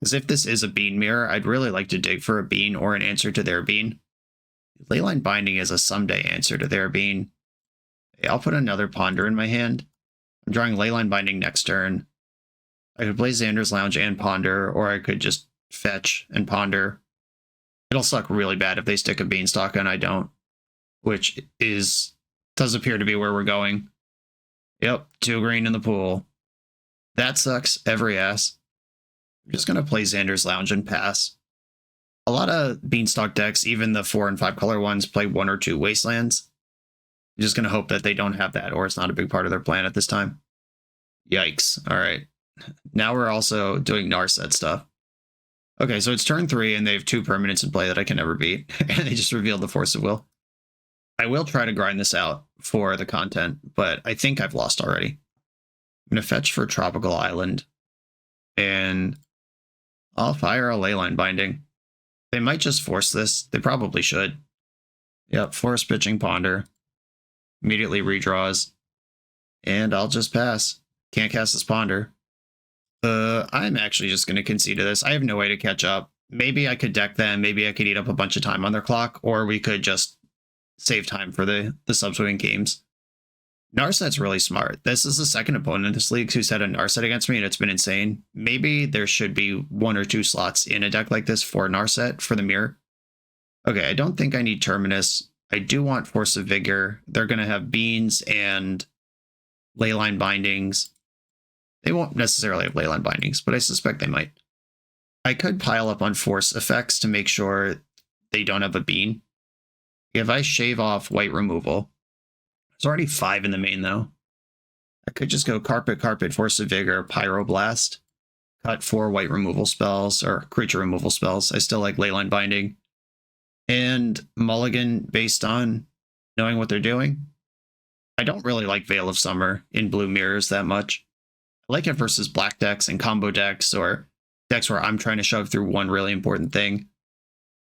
Because if this is a Bean mirror, I'd really like to dig for a Bean or an answer to their Bean. Leyline Binding is a someday answer to their Bean. I'll put another Ponder in my hand. I'm drawing Leyline Binding next turn. I could play Xander's Lounge and Ponder, or I could just fetch and Ponder. It'll suck really bad if they stick a Beanstalk and I don't, which does appear to be where we're going. Yep, 2 green in the pool. That sucks every ass. I'm just going to play Xander's Lounge and pass. A lot of Beanstalk decks, even the 4 and 5 color ones, play 1 or 2 Wastelands. I'm just going to hope that they don't have that, or it's not a big part of their plan at this time. Yikes. All right. Now we're also doing Narset stuff. Okay, so it's turn 3, and they have 2 permanents in play that I can never beat, and they just revealed the Force of Will. I will try to grind this out for the content, but I think I've lost already. I'm going to fetch for Tropical Island, and I'll fire a Leyline Binding. They might just force this. They probably should. Yep, force pitching Ponder. Immediately redraws. And I'll just pass. Can't cast this Ponder. I'm actually just going to concede to this. I have no way to catch up. Maybe I could deck them. Maybe I could eat up a bunch of time on their clock. Or we could just save time for the subsequent games. Narset's really smart. This is the second opponent in this league who's had a Narset against me, and it's been insane. Maybe there should be 1 or 2 slots in a deck like this for Narset for the mirror. Okay, I don't think I need Terminus. I do want Force of Vigor. They're going to have Beans and Leyline Bindings. They won't necessarily have Leyline Bindings, but I suspect they might. I could pile up on Force effects to make sure they don't have a Bean. If I shave off White Removal, there's already 5 in the main, though. I could just go Carpet, Force of Vigor, Pyroblast, cut 4 White Removal spells, or Creature Removal spells. I still like Leyline Binding. And Mulligan based on knowing what they're doing. I don't really like Veil of Summer in blue mirrors that much. I like it versus black decks and combo decks, or decks where I'm trying to shove through one really important thing.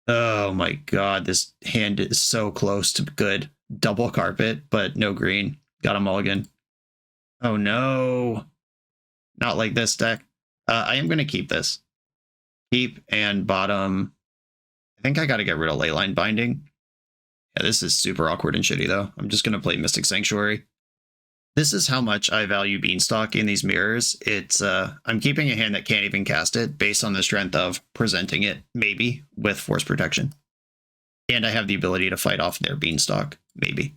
Oh my god, this hand is so close to good. Double Carpet, but no green. Got a mulligan. Oh no. Not like this deck. I am going to keep this. Keep and bottom. I think I got to get rid of Leyline Binding. Yeah, this is super awkward and shitty, though. I'm just going to play Mystic Sanctuary. This is how much I value Beanstalk in these mirrors. It's I'm keeping a hand that can't even cast it based on the strength of presenting it, maybe, with Force Protection. And I have the ability to fight off their Beanstalk, maybe.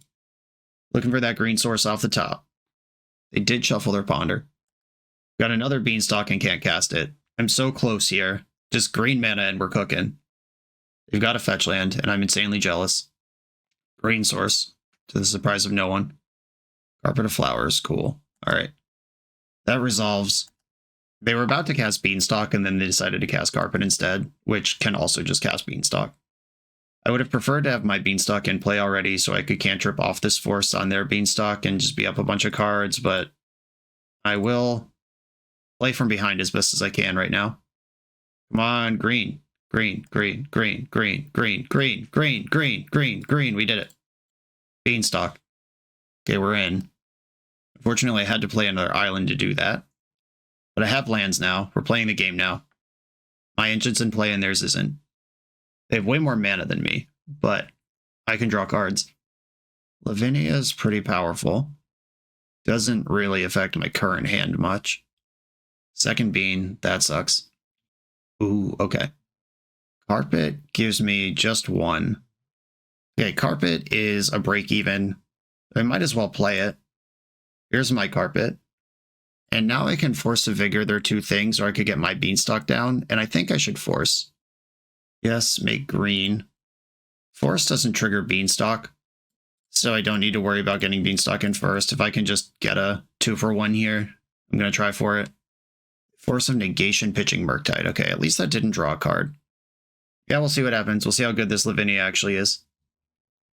Looking for that green source off the top. They did shuffle their Ponder. Got another Beanstalk and can't cast it. I'm so close here. Just green mana and we're cooking. They've got a fetch land, and I'm insanely jealous. Green source, to the surprise of no one. Carpet of Flowers, cool. All right. That resolves. They were about to cast Beanstalk, and then they decided to cast Carpet instead, which can also just cast Beanstalk. I would have preferred to have my Beanstalk in play already so I could cantrip off this force on their Beanstalk and just be up a bunch of cards, but I will play from behind as best as I can right now. Come on, green. Green, green, green, green, green, green, green, green, green, green. We did it. Beanstalk. Okay, we're in. Unfortunately, I had to play another island to do that. But I have lands now. We're playing the game now. My engine's in play and theirs isn't. They have way more mana than me, but I can draw cards. Lavinia is pretty powerful. Doesn't really affect my current hand much. Second Bean, that sucks. Ooh, okay. Carpet gives me just 1. Okay, Carpet is a break-even. I might as well play it. Here's my Carpet. And now I can Force of Vigor their 2 things, or I could get my Beanstalk down, and I think I should Force. Yes, make green. Force doesn't trigger Beanstalk, So I don't need to worry about getting Beanstalk in first. If I can just get a 2-for-1 here, I'm going to try for it. Force of Negation pitching Murktide. Okay, at least that didn't draw a card. Yeah, we'll see what happens. We'll see how good this Lavinia actually is.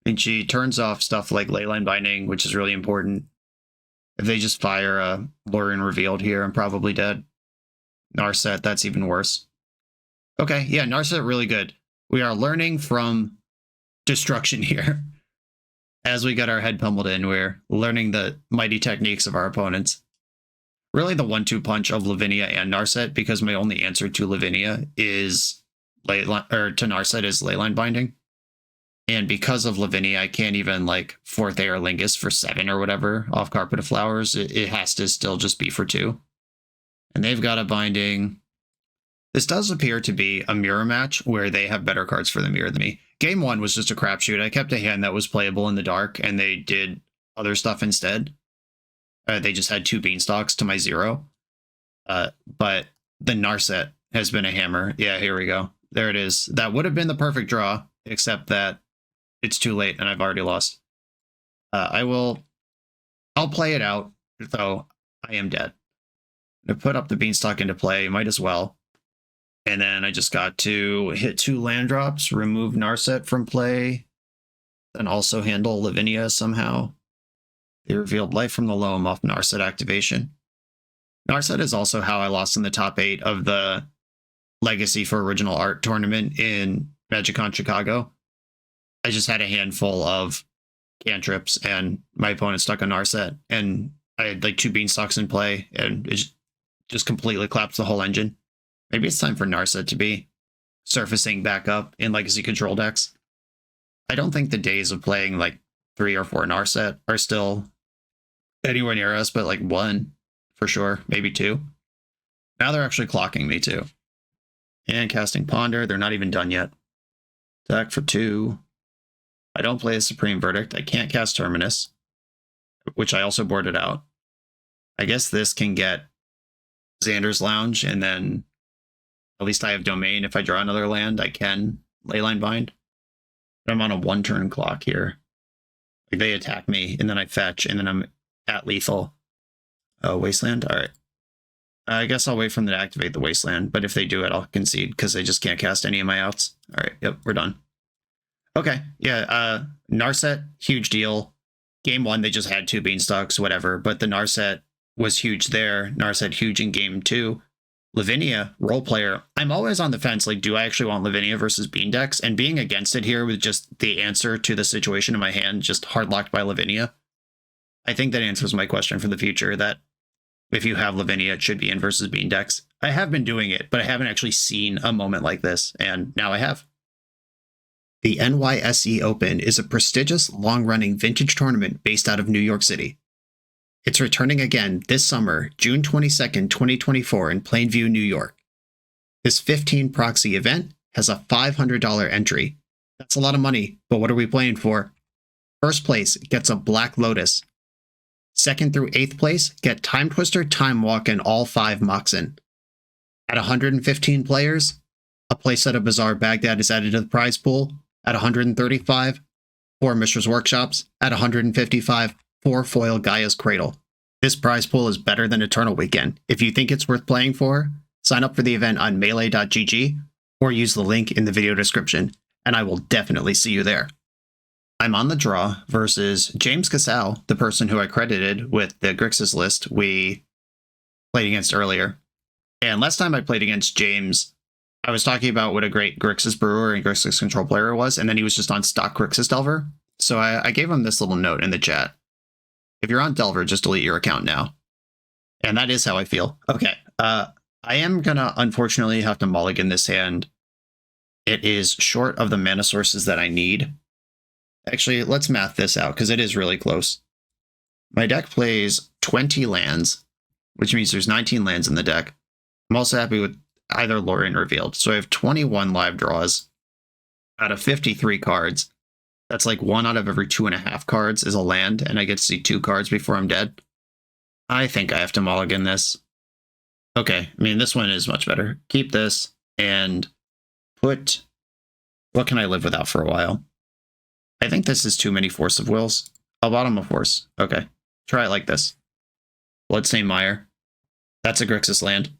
And she turns off stuff like Leyline Binding, which is really important. If they just fire a Lorien Revealed here, I'm probably dead. Narset, that's even worse. Okay, yeah, Narset really good. We are learning from destruction here. As we get our head pummeled in, we're learning the mighty techniques of our opponents. Really the 1-2 punch of Lavinia and Narset, because my only answer to Lavinia is to Narset is Leyline Binding. And because of Lavinia, I can't even like 4th Eorlingas for 7 or whatever off Carpet of Flowers. It has to still just be for 2. And they've got a binding. This does appear to be a mirror match where they have better cards for the mirror than me. Game 1 was just a crapshoot. I kept a hand that was playable in the dark, and they did other stuff instead. They just had 2 Beanstalks to my 0. But the Narset has been a hammer. Yeah, here we go. There it is. That would have been the perfect draw, except that it's too late and I've already lost. I'll play it out, though I am dead. I put up the Beanstalk into play, might as well. And then I just got to hit 2 land drops, remove Narset from play, and also handle Lavinia somehow. They revealed Life from the Loam off Narset activation. Narset is also how I lost in the top 8 of the Legacy for Original Art tournament in MagicCon Chicago. I just had a handful of cantrips and my opponent stuck on Narset, and I had like 2 Beanstalks in play, and it just completely collapsed the whole engine. Maybe it's time for Narset to be surfacing back up in Legacy control decks. I don't think the days of playing like 3 or 4 Narset are still anywhere near us, but like 1 for sure, maybe 2. Now they're actually clocking me too. And casting Ponder, they're not even done yet. Attack for 2. I don't play a Supreme Verdict. I can't cast Terminus, which I also boarded out. I guess this can get Xander's Lounge, and then at least I have Domain. If I draw another land, I can Leyline Bind. But I'm on a 1-turn clock here. Like, they attack me, and then I fetch, and then I'm at lethal. Wasteland? Alright. I guess I'll wait for them to activate the Wasteland, but if they do it, I'll concede, because I just can't cast any of my outs. Alright, yep, we're done. Okay, yeah, Narset, huge deal. Game 1, they just had 2 Beanstalks, whatever, but the Narset was huge there. Narset huge in Game 2. Lavinia, role player. I'm always on the fence, like, do I actually want Lavinia versus Bean decks? And being against it here with just the answer to the situation in my hand, just hard-locked by Lavinia, I think that answers my question for the future, that if you have Lavinia, it should be in versus Bean decks. I have been doing it, but I haven't actually seen a moment like this, and now I have. The NYSE Open is a prestigious, long-running vintage tournament based out of New York City. It's returning again this summer, June 22nd, 2024 in Plainview, New York. This 15 proxy event has a $500 entry. That's a lot of money, but what are we playing for? First place gets a Black Lotus. 2nd through 8th place get Time Twister, Time Walk, and all 5 Moxen. At 115 players, a playset of Bizarre Baghdad is added to the prize pool. At 135, 4 Mishra's Workshops. At 155, 4 foil Gaia's Cradle. This prize pool is better than Eternal Weekend. If you think it's worth playing for, sign up for the event on melee.gg or use the link in the video description, and I will definitely see you there. I'm on the draw versus James Casal, the person who I credited with the Grixis list we played against earlier. And last time I played against James, I was talking about what a great Grixis brewer and Grixis control player was, and then he was just on stock Grixis Delver. So I gave him this little note in the chat. If you're on Delver, just delete your account now. And that is how I feel. Okay, I am gonna unfortunately have to mulligan this hand. It is short of the mana sources that I need. Actually, let's math this out, because it is really close. My deck plays 20 lands, which means there's 19 lands in the deck. I'm also happy with either Lorien Revealed. So I have 21 live draws out of 53 cards. That's like 1 out of every 2.5 cards is a land, and I get to see 2 cards before I'm dead. I think I have to mulligan this. Okay, I mean, this one is much better. Keep this and put... What can I live without for a while? I think this is too many Force of Wills. I'll bottom a Force. Okay. Try it like this. Bloodstained Mire. That's a Grixis land.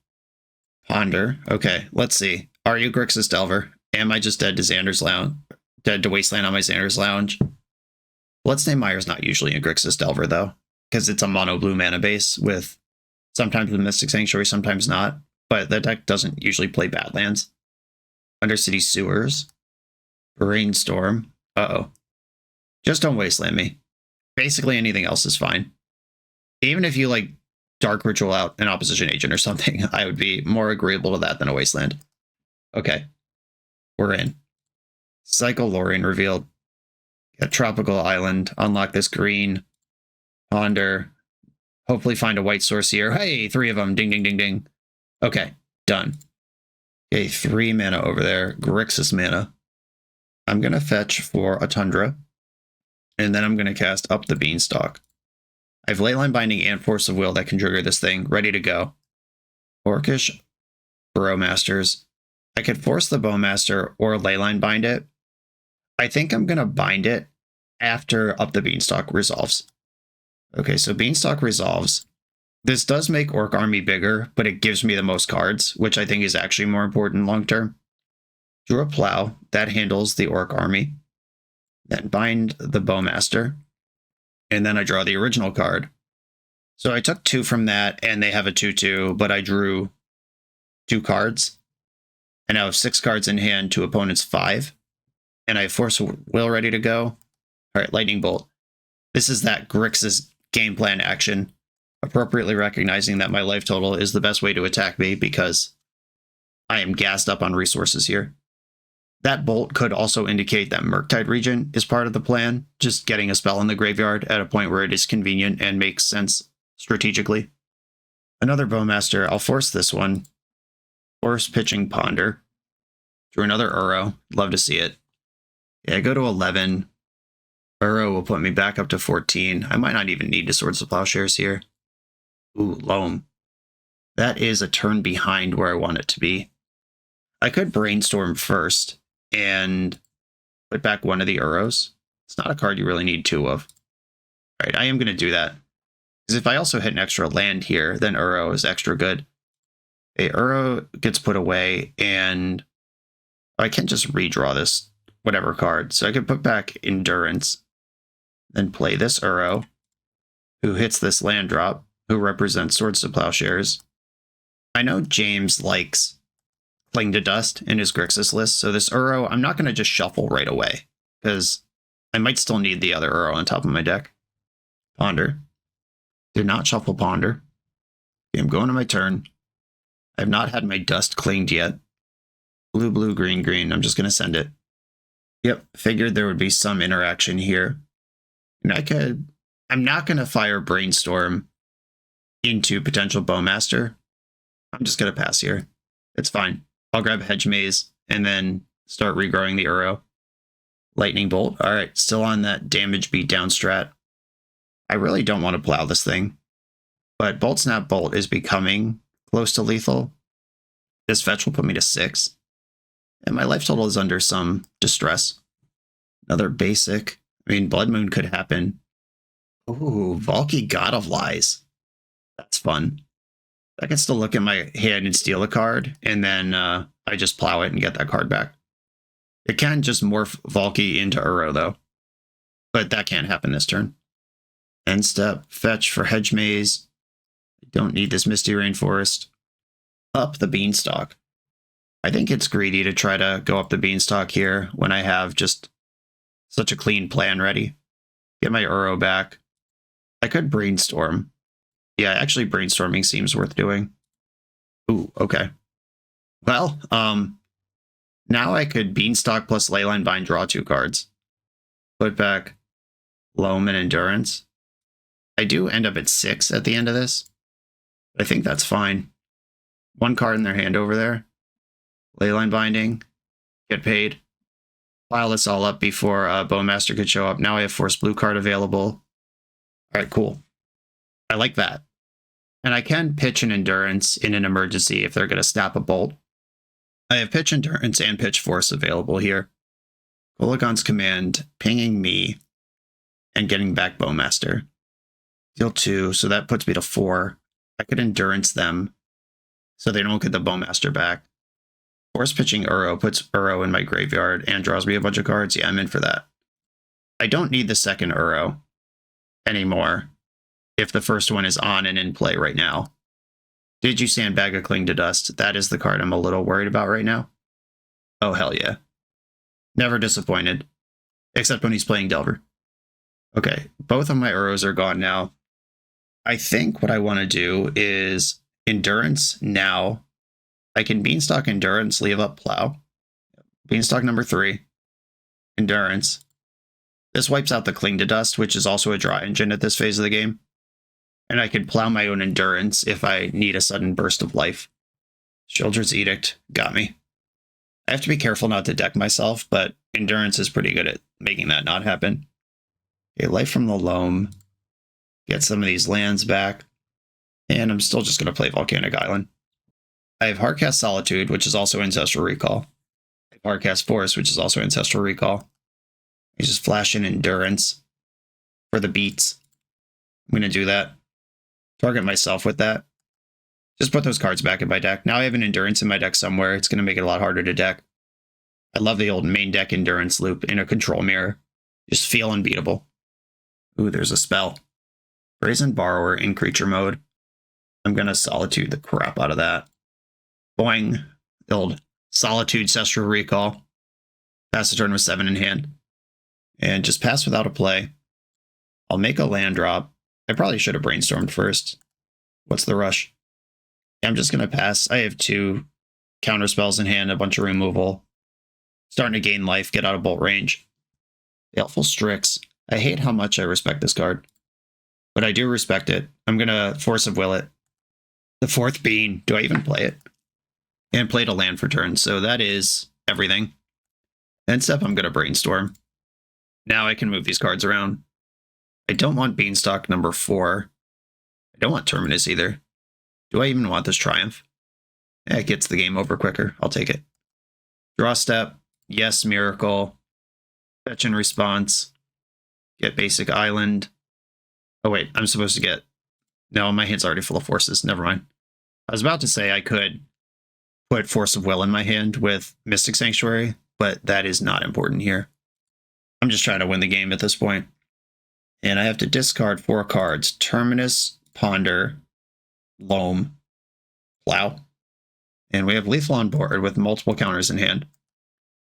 Ponder. Okay, let's see. Are you Grixis Delver? Am I just dead to Xander's Lounge? Dead to Wasteland on my Xander's Lounge? Bloodstained Mire is not usually a Grixis Delver, though, because it's a mono blue mana base with sometimes with Mystic Sanctuary, sometimes not. But the deck doesn't usually play Badlands. Undercity Sewers. Brainstorm. Uh-oh. Just don't Wasteland me. Basically anything else is fine. Even if you like Dark Ritual out an Opposition Agent or something, I would be more agreeable to that than a Wasteland. Okay. We're in. Cycle Lorien revealed. Get Tropical Island. Unlock this green. Ponder. Hopefully find a white source here. Hey, 3 of them. Ding, ding, ding, ding. Okay, done. Okay, 3 mana over there. Grixis mana. I'm going to fetch for a Tundra. And then I'm going to cast up the Beanstalk. I have Leyline Binding and Force of Will that can trigger this thing. Ready to go. Orcish Burrowmasters. I could force the Bowmaster or Leyline Bind it. I think I'm going to bind it after up the Beanstalk resolves. Okay, so Beanstalk resolves. This does make Orc Army bigger, but it gives me the most cards, which I think is actually more important long term. Drew a Plow. That handles the Orc Army. Then bind the Bowmaster. And then I draw the original card. So I took 2 from that, and they have a 2/2, but I drew 2 cards. And I have 6 cards in hand to opponent's 5. And I have Force of Will ready to go. All right, Lightning Bolt. This is that Grixis game plan action, appropriately recognizing that my life total is the best way to attack me because I am gassed up on resources here. That bolt could also indicate that Murktide region is part of the plan, just getting a spell in the graveyard at a point where it is convenient and makes sense strategically. Another Bowmaster, I'll force this one. Force Pitching Ponder. Drew another Uro, love to see it. Yeah, I go to 11. Uro will put me back up to 14. I might not even need to Swords of Plowshares here. Ooh, Loam. That is a turn behind where I want it to be. I could Brainstorm first and put back one of the Uros. It's not a card you really need 2 of. All right, I am going to do that. Because if I also hit an extra land here, then Uro is extra good. A Uro gets put away, and I can just redraw this whatever card. So I could put back Endurance, then play this Uro, who hits this land drop, who represents Swords to Plowshares. I know James likes Cling to Dust in his Grixis list, so this Uro, I'm not going to just shuffle right away, because I might still need the other Uro on top of my deck. Ponder. Did not shuffle Ponder. Okay, I'm going to my turn. I have not had my Dust clinged yet. Blue, blue, green, green. I'm just going to send it. Yep, figured there would be some interaction here. And I'm not going to fire Brainstorm into potential Bowmaster. I'm just going to pass here. It's fine. I'll grab Hedge Maze and then start regrowing the Uro. Lightning Bolt. All right, still on that damage beatdown strat. I really don't want to plow this thing, but Bolt Snap Bolt is becoming close to lethal. This fetch will put me to 6, and my life total is under some distress. Another basic. I mean, Blood Moon could happen. Ooh, Valky God of Lies. That's fun. I can still look at my hand and steal a card, and then I just plow it and get that card back. It can just morph Valky into Uro, though. But that can't happen this turn. End step, fetch for Hedge Maze. I don't need this Misty Rainforest. Up the Beanstalk. I think it's greedy to try to go up the Beanstalk here when I have just such a clean plan ready. Get my Uro back. I could Brainstorm. Yeah, actually Brainstorming seems worth doing. Ooh, okay. Well, now I could Beanstalk plus Leyline Bind, draw 2 cards. Put back Loam and Endurance. I do end up at 6 at the end of this. I think that's fine. 1 card in their hand over there. Leyline Binding. Get paid. Pile this all up before Bowmaster could show up. Now I have Force Blue card available. All right, cool. I like that. And I can pitch an Endurance in an emergency if they're going to snap a Bolt. I have Pitch Endurance and Pitch Force available here. Kolagon's command, pinging me, and getting back Bowmaster. Deal 2, so that puts me to 4. I could endurance them, so they don't get the Bowmaster back. Force pitching Uro puts Uro in my graveyard and draws me a bunch of cards. Yeah, I'm in for that. I don't need the second Uro anymore if the first one is on and in play right now. Did you sandbag a Cling to Dust? That is the card I'm a little worried about right now. Oh, hell yeah. Never disappointed. Except when he's playing Delver. Okay, both of my Uros are gone now. I think what I want to do is Endurance now. I can Beanstalk Endurance, leave up Plow. Beanstalk number 3. Endurance. This wipes out the Cling to Dust, which is also a draw engine at this phase of the game. And I can plow my own Endurance if I need a sudden burst of life. Sheoldred's Edict got me. I have to be careful not to deck myself, but Endurance is pretty good at making that not happen. Okay, Life from the Loam. Get some of these lands back. And I'm still just going to play Volcanic Island. I have Hardcast Solitude, which is also Ancestral Recall. I have Hardcast Force, which is also Ancestral Recall. I just flash in Endurance for the beats. I'm going to do that. Target myself with that. Just put those cards back in my deck. Now I have an Endurance in my deck somewhere. It's going to make it a lot harder to deck. I love the old main deck Endurance loop in a control mirror. Just feel unbeatable. Ooh, there's a spell. Brazen Borrower in creature mode. I'm going to Solitude the crap out of that. Boing. The old Solitude Ancestral Recall. Pass the turn with 7 in hand. And just pass without a play. I'll make a land drop. I probably should have brainstormed first. What's the rush? Yeah, I'm just going to pass. I have 2 counter spells in hand, a bunch of removal. Starting to gain life, get out of bolt range. Baleful Strix. I hate how much I respect this card. But I do respect it. I'm going to Force of Will it. The 4th Bean. Do I even play it? And played a land for turn, so that is everything. End step, I'm going to Brainstorm. Now I can move these cards around. I don't want Beanstalk number 4. I don't want Terminus either. Do I even want this Triumph? It gets the game over quicker. I'll take it. Draw step. Yes, Miracle. Fetch and response. Get basic island. Oh wait, I'm supposed to get... No, my hand's already full of forces. Never mind. I was about to say I could put Force of Will in my hand with Mystic Sanctuary, but that is not important here. I'm just trying to win the game at this point. And I have to discard 4 cards. Terminus, Ponder, Loam, Plow. And we have Lethal on board with multiple counters in hand.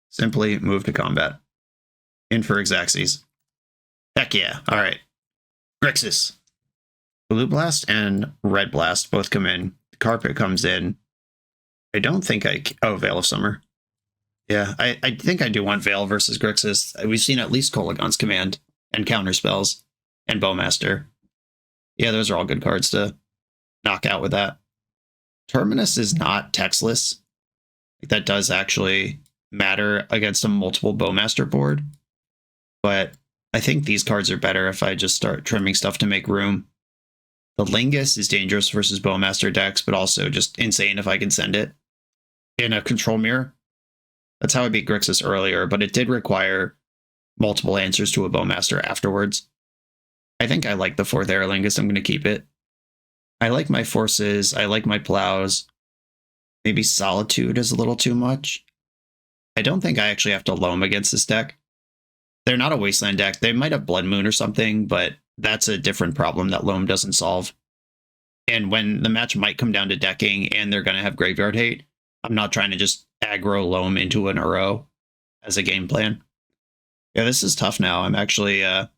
Simply move to combat. In for Xaxes. Heck yeah. All right. Grixis. Blue Blast and Red Blast both come in. Carpet comes in. I don't think Oh, Veil of Summer. Yeah, I think I do want Veil versus Grixis. We've seen at least Kolagon's Command and counter spells and Bowmaster. Yeah, those are all good cards to knock out with that. Terminus is not textless. That does actually matter against a multiple Bowmaster board. But I think these cards are better if I just start trimming stuff to make room. The Lingus is dangerous versus Bowmaster decks, but also just insane if I can send it in a control mirror. That's how I beat Grixis earlier, but it did require multiple answers to a Bowmaster afterwards. I think I like the 4th Eorlingas. I'm going to keep it. I like my forces. I like my plows. Maybe Solitude is a little too much. I don't think I actually have to Loam against this deck. They're not a Wasteland deck. They might have Blood Moon or something, but that's a different problem that Loam doesn't solve. And when the match might come down to decking and they're going to have Graveyard Hate, I'm not trying to just aggro Loam into an Uro as a game plan. Yeah, this is tough now. I'm actually have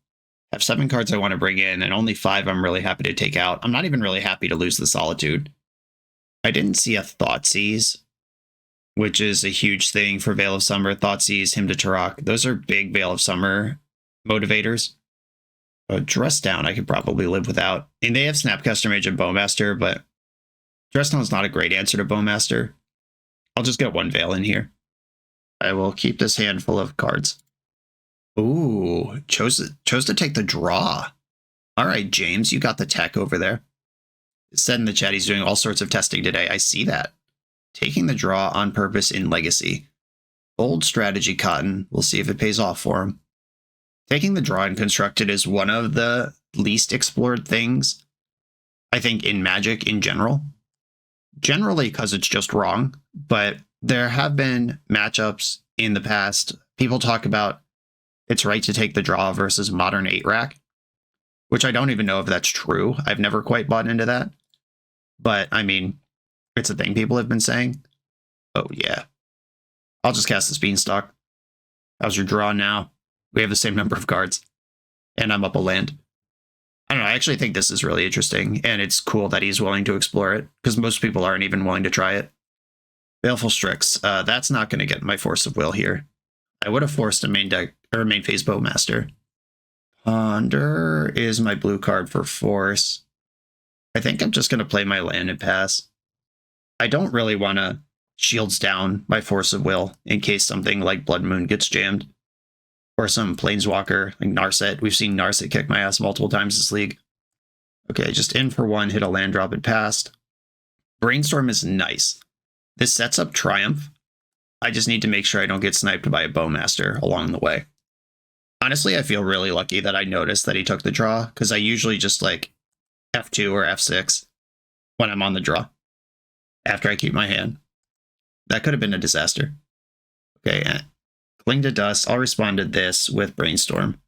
7 cards I want to bring in, and only 5 I'm really happy to take out. I'm not even really happy to lose the Solitude. I didn't see a Thoughtseize, which is a huge thing for Veil of Summer. Thoughtseize, Hymn to Turok. Those are big Veil of Summer motivators. Dress Down I could probably live without. And they have Snapcaster Mage and Bowmaster, but Dress Down is not a great answer to Bowmaster. I'll just get 1 Veil in here. I will keep this handful of cards. Ooh, chose to take the draw. All right, James, you got the tech over there. It said in the chat he's doing all sorts of testing today. I see that. Taking the draw on purpose in Legacy. Bold strategy, Cotton. We'll see if it pays off for him. Taking the draw unconstructed is one of the least explored things, I think, in Magic in general. Generally because it's just wrong, but there have been matchups in the past. People talk about it's right to take the draw versus modern 8-rack, which I don't even know if that's true. I've never quite bought into that. But, I mean, it's a thing people have been saying. Oh, yeah. I'll just cast this Beanstalk. How's your draw now? We have the same number of cards. And I'm up a land. I don't know, I actually think this is really interesting, and it's cool that he's willing to explore it, because most people aren't even willing to try it. Baleful Strix. That's not going to get my Force of Will here. I would have forced a main deck, or main phase Bowmaster. Ponder is my blue card for Force. I think I'm just going to play my land and pass. I don't really want to shields down my Force of Will in case something like Blood Moon gets jammed. Or some Planeswalker, like Narset. We've seen Narset kick my ass multiple times this league. Okay, just in for one, hit a land drop and passed. Brainstorm is nice. This sets up Triumph. I just need to make sure I don't get sniped by a Bowmaster along the way. Honestly, I feel really lucky that I noticed that he took the draw, because I usually just like F2 or F6 when I'm on the draw, after I keep my hand. That could have been a disaster. Okay, Cling to Dust. I'll respond to this with Brainstorm.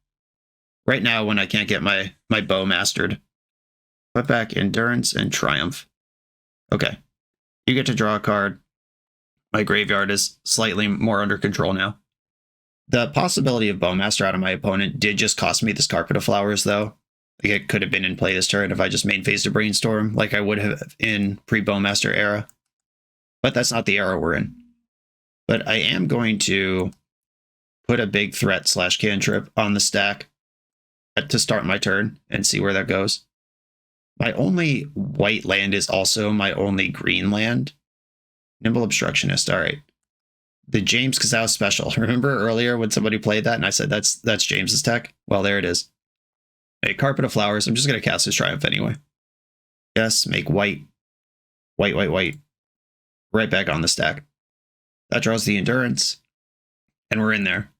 Right now, when I can't get my bow mastered. Put back Endurance and Triumph. Okay. You get to draw a card. My graveyard is slightly more under control now. The possibility of Bowmaster out of my opponent did just cost me this Carpet of Flowers, though. Like, it could have been in play this turn if I just main phased a Brainstorm, like I would have in pre-Bowmaster era. But that's not the era we're in. But I am going to put a big threat / cantrip on the stack to start my turn and see where that goes. My only white land is also my only green land. Nimble Obstructionist, all right. The James Kazao special. Remember earlier when somebody played that and I said that's James's tech? Well, there it is. A Carpet of Flowers. I'm just going to cast his Triumph anyway. Yes, make white. White, white, white. Right back on the stack. That draws the Endurance. And we're in there.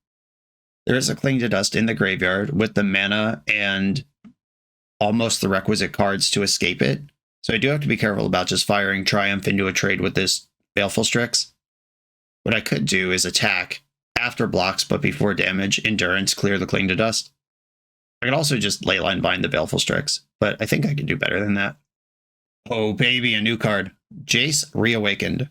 There is a Cling to Dust in the graveyard with the mana and almost the requisite cards to escape it. So I do have to be careful about just firing Triumph into a trade with this Baleful Strix. What I could do is attack after blocks, but before damage, Endurance, clear the Cling to Dust. I could also just Leyline Bind the Baleful Strix, but I think I can do better than that. Oh baby, a new card. Jace Reawakened.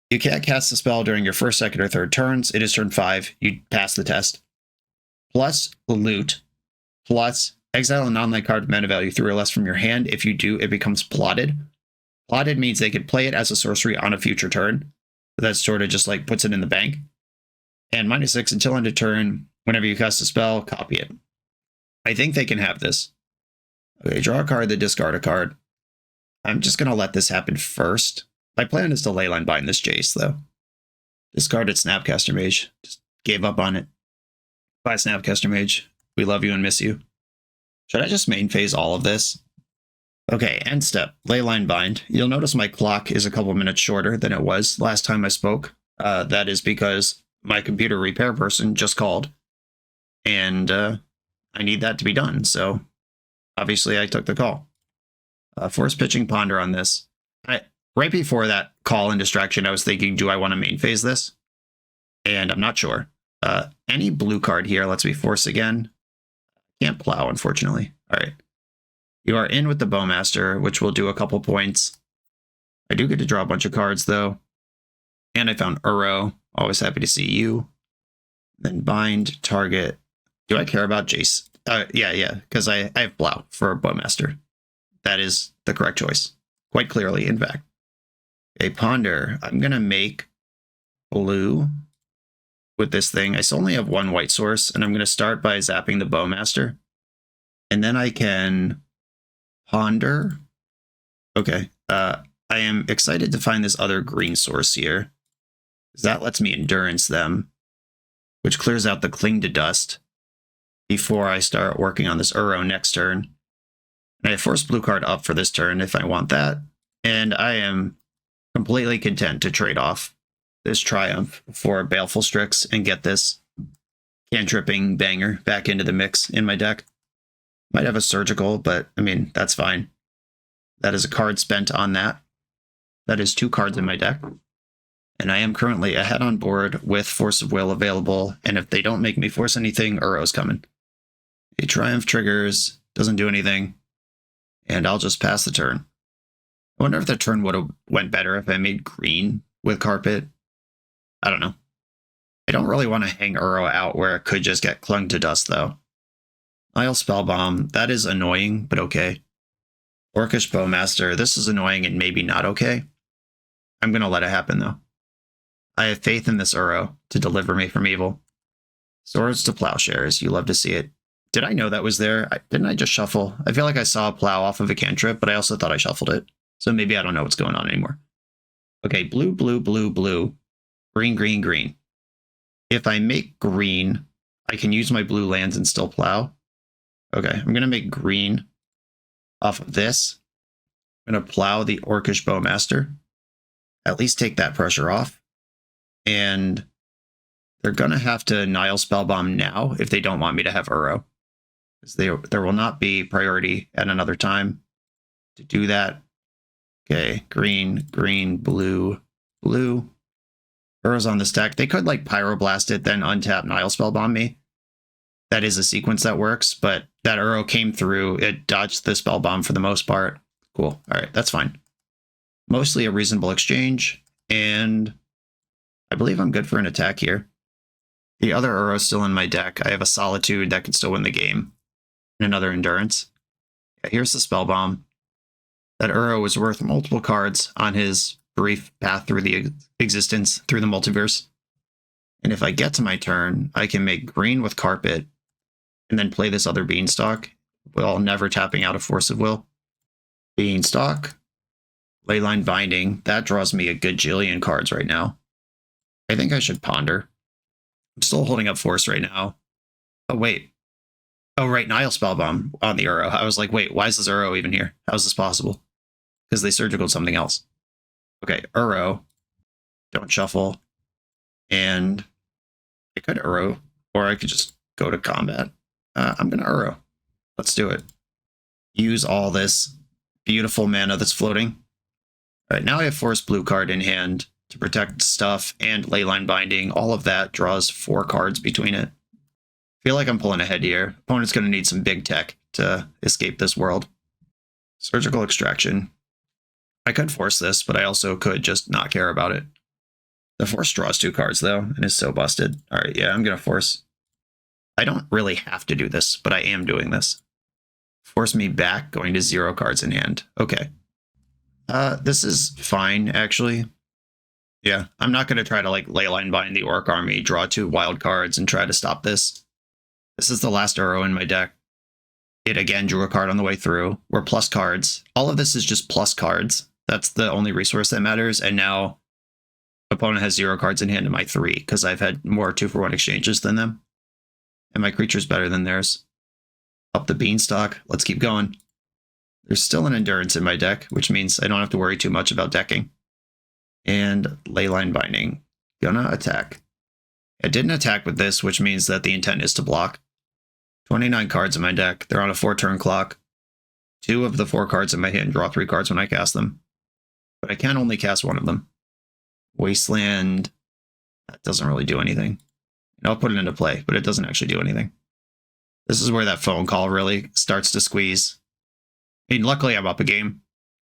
You can't cast the spell during your first, second, or third turns. It is turn 5. You pass the test. Plus loot. Plus exile a non-land card of mana value 3 or less from your hand. If you do, it becomes plotted. Plotted means they could play it as a sorcery on a future turn. That sort of just like puts it in the bank. And -6 until end of turn. Whenever you cast a spell, copy it. I think they can have this. Okay, draw a card, then discard a card. I'm just going to let this happen first. My plan is to Leyline Bind this Jace, though. Discarded Snapcaster Mage. Just gave up on it. Bye, Snapcaster Mage. We love you and miss you. Should I just main phase all of this? Okay, end step. Leyline Bind. You'll notice my clock is a couple minutes shorter than it was last time I spoke. That is because my computer repair person just called. And I need that to be done, so obviously I took the call. Force pitching Ponder on this. Right before that call and distraction, I was thinking, do I want to main phase this? And I'm not sure. Any blue card here lets me force again. Can't plow, unfortunately. All right. You are in with the Bowmaster, which will do a couple points. I do get to draw a bunch of cards, though. And I found Uro. Always happy to see you. Then bind, target. Do I care about Jace? Yeah, because I have Plow for Bowmaster. That is the correct choice. Quite clearly, in fact. Okay, Ponder. I'm going to make blue with this thing. I still only have one white source, and I'm going to start by zapping the Bowmaster. And then I can Ponder. Okay. I am excited to find this other green source here, because that lets me Endurance them, which clears out the Cling to Dust before I start working on this Uro next turn. And I force blue card up for this turn if I want that. And I am completely content to trade off this Triumph for Baleful Strix and get this cantripping banger back into the mix in my deck. Might have a Surgical, but I mean, that's fine. That is a card spent on that. That is 2 cards in my deck. And I am currently ahead on board with Force of Will available, and if they don't make me force anything, Uro's coming. A Triumph triggers, doesn't do anything, and I'll just pass the turn. I wonder if the turn would have went better if I made green with Carpet. I don't know. I don't really want to hang Uro out where it could just get clung to dust, though. Nile Spellbomb, that is annoying, but okay. Orcish Bowmaster, this is annoying and maybe not okay. I'm going to let it happen, though. I have faith in this Uro to deliver me from evil. Swords to Plowshares, you love to see it. Did I know that was there? Didn't I just shuffle? I feel like I saw a plow off of a cantrip, but I also thought I shuffled it. So maybe I don't know what's going on anymore. Okay, blue, blue, blue, blue. Green, green, green. If I make green, I can use my blue lands and still plow. Okay, I'm going to make green off of this. I'm going to plow the Orcish Bowmaster. At least take that pressure off. And they're going to have to Nile Spellbomb now if they don't want me to have Uro. Because there will not be priority at another time to do that. Okay, green, green, blue, blue. Uro's on this deck. They could like Pyroblast it, then untap Nile Spellbomb me. That is a sequence that works, but that Uro came through. It dodged the Spellbomb for the most part. Cool. All right, that's fine. Mostly a reasonable exchange, and I believe I'm good for an attack here. The other Uro's still in my deck. I have a Solitude that can still win the game, and another Endurance. Yeah, here's the Spellbomb. That Uro was worth multiple cards on his brief path through the existence, through the multiverse. And if I get to my turn, I can make green with Carpet, and then play this other Beanstalk, while never tapping out a Force of Will. Beanstalk. Leyline Binding. That draws me a good jillion cards right now. I think I should Ponder. I'm still holding up Force right now. Oh, wait. Oh, right, Nile Spellbomb on the Uro. I was like, wait, why is this Uro even here? How is this possible? Because they surgicaled something else. Okay, Uro. Don't shuffle. And I could Uro, or I could just go to combat. I'm going to Uro. Let's do it. Use all this beautiful mana that's floating. All right, now I have Force Blue card in hand to protect stuff and Leyline Binding. All of that draws 4 cards between it. I feel like I'm pulling ahead here. Opponent's going to need some big tech to escape this world. Surgical Extraction. I could force this, but I also could just not care about it. The Force draws 2 cards, though, and is so busted. All right, yeah, I'm going to Force. I don't really have to do this, but I am doing this. Force me back, going to 0 cards in hand. Okay. This is fine, actually. Yeah, I'm not going to try to, like, Leyline Bind the Orc Army, draw 2 wild cards, and try to stop this. This is the last Uro in my deck. It, again, drew a card on the way through. We're plus cards. All of this is just plus cards. That's the only resource that matters, and now opponent has 0 cards in hand in my 3, because I've had more 2-for-1 exchanges than them. And my creature's better than theirs. Up the Beanstalk. Let's keep going. There's still an Endurance in my deck, which means I don't have to worry too much about decking. And Leyline Binding. Gonna attack. I didn't attack with this, which means that the intent is to block. 29 cards in my deck. They're on a 4-turn clock. 2 of the 4 cards in my hand draw 3 cards when I cast them. But I can only cast 1 of them. Wasteland. That doesn't really do anything. And I'll put it into play, but it doesn't actually do anything. This is where that phone call really starts to squeeze. I mean, luckily I'm up a game,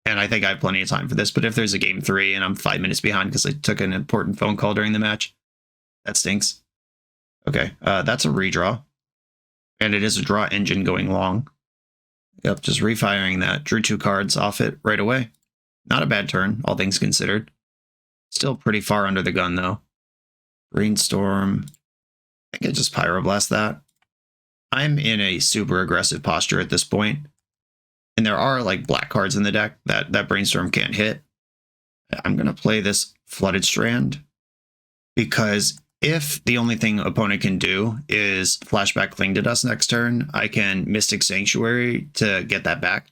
and I think I have plenty of time for this, but if there's a game 3 and I'm 5 minutes behind because I took an important phone call during the match, that stinks. Okay, that's a redraw. And it is a draw engine going long. Yep, just refiring that. Drew 2 cards off it right away. Not a bad turn, all things considered. Still pretty far under the gun, though. Brainstorm. I think I just Pyroblast that. I'm in a super aggressive posture at this point. And there are, like, black cards in the deck that Brainstorm can't hit. I'm going to play this Flooded Strand. Because if the only thing opponent can do is flashback Cling to Dust next turn, I can Mystic Sanctuary to get that back.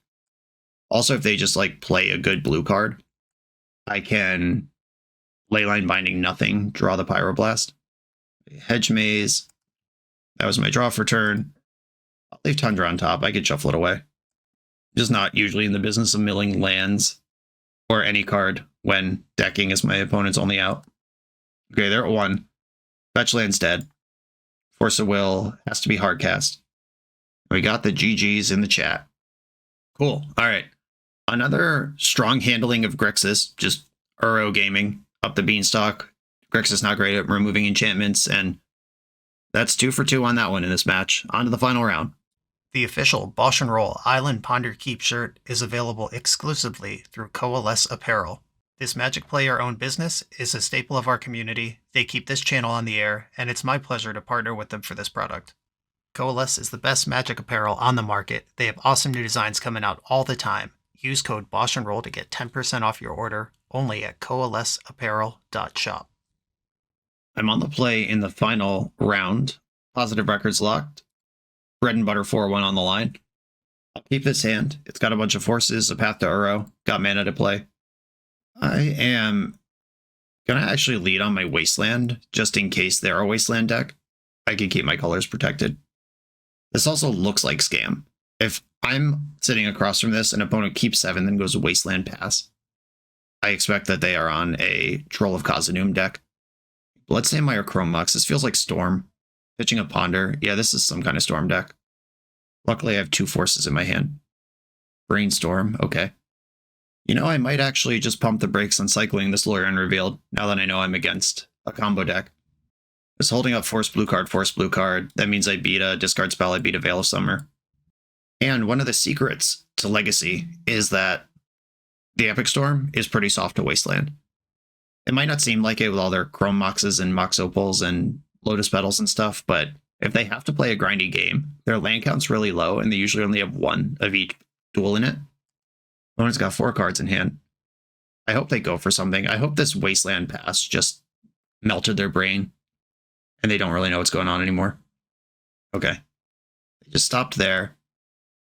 Also, if they just, like, play a good blue card, I can Leyline Binding, nothing. Draw the Pyroblast. Hedge Maze. That was my draw for turn. I'll leave Tundra on top. I could shuffle it away. Just not usually in the business of milling lands or any card when decking is my opponent's only out. Okay, they're at 1. Fetch land's dead. Force of Will has to be hard cast. We got the GGs in the chat. Cool. All right. Another strong handling of Grixis, just Uro gaming up the Beanstalk. Grixis not great at removing enchantments, and that's 2 for 2 on that one in this match. On to the final round. The official BoshNRoll Island Ponder Keep shirt is available exclusively through Coalesce Apparel. This Magic player-owned business is a staple of our community. They keep this channel on the air, and it's my pleasure to partner with them for this product. Coalesce is the best Magic apparel on the market. They have awesome new designs coming out all the time. Use code BoshNRoll to get 10% off your order, only at coalesceapparel.shop. I'm on the play in the final round. Positive records locked. Bread and butter 4-1 on the line. I'll keep this hand. It's got a bunch of forces, a path to Uro, got mana to play. I am going to actually lead on my Wasteland, just in case they're a Wasteland deck. I can keep my colors protected. This also looks like scam. If I'm sitting across from this, an opponent keeps 7, then goes Wasteland pass, I expect that they are on a Troll of Khazad-dûm deck. Let's say my Chrome Mux. This feels like Storm. Pitching a Ponder. Yeah, this is some kind of Storm deck. Luckily, I have 2 forces in my hand. Brainstorm. Okay. You know, I might actually just pump the brakes on cycling this Lawyer Unrevealed, now that I know I'm against a combo deck. Just holding up force blue card. That means I beat a discard spell, I beat a Veil of Summer. And one of the secrets to Legacy is that the Epic Storm is pretty soft to Wasteland. It might not seem like it with all their Chrome Moxes and Mox Opals and Lotus Petals and stuff, but if they have to play a grindy game, their land count's really low, and they usually only have 1 of each duel in it. Opponent's got 4 cards in hand. I hope they go for something. I hope this Wasteland pass just melted their brain, and they don't really know what's going on anymore. Okay. They just stopped there.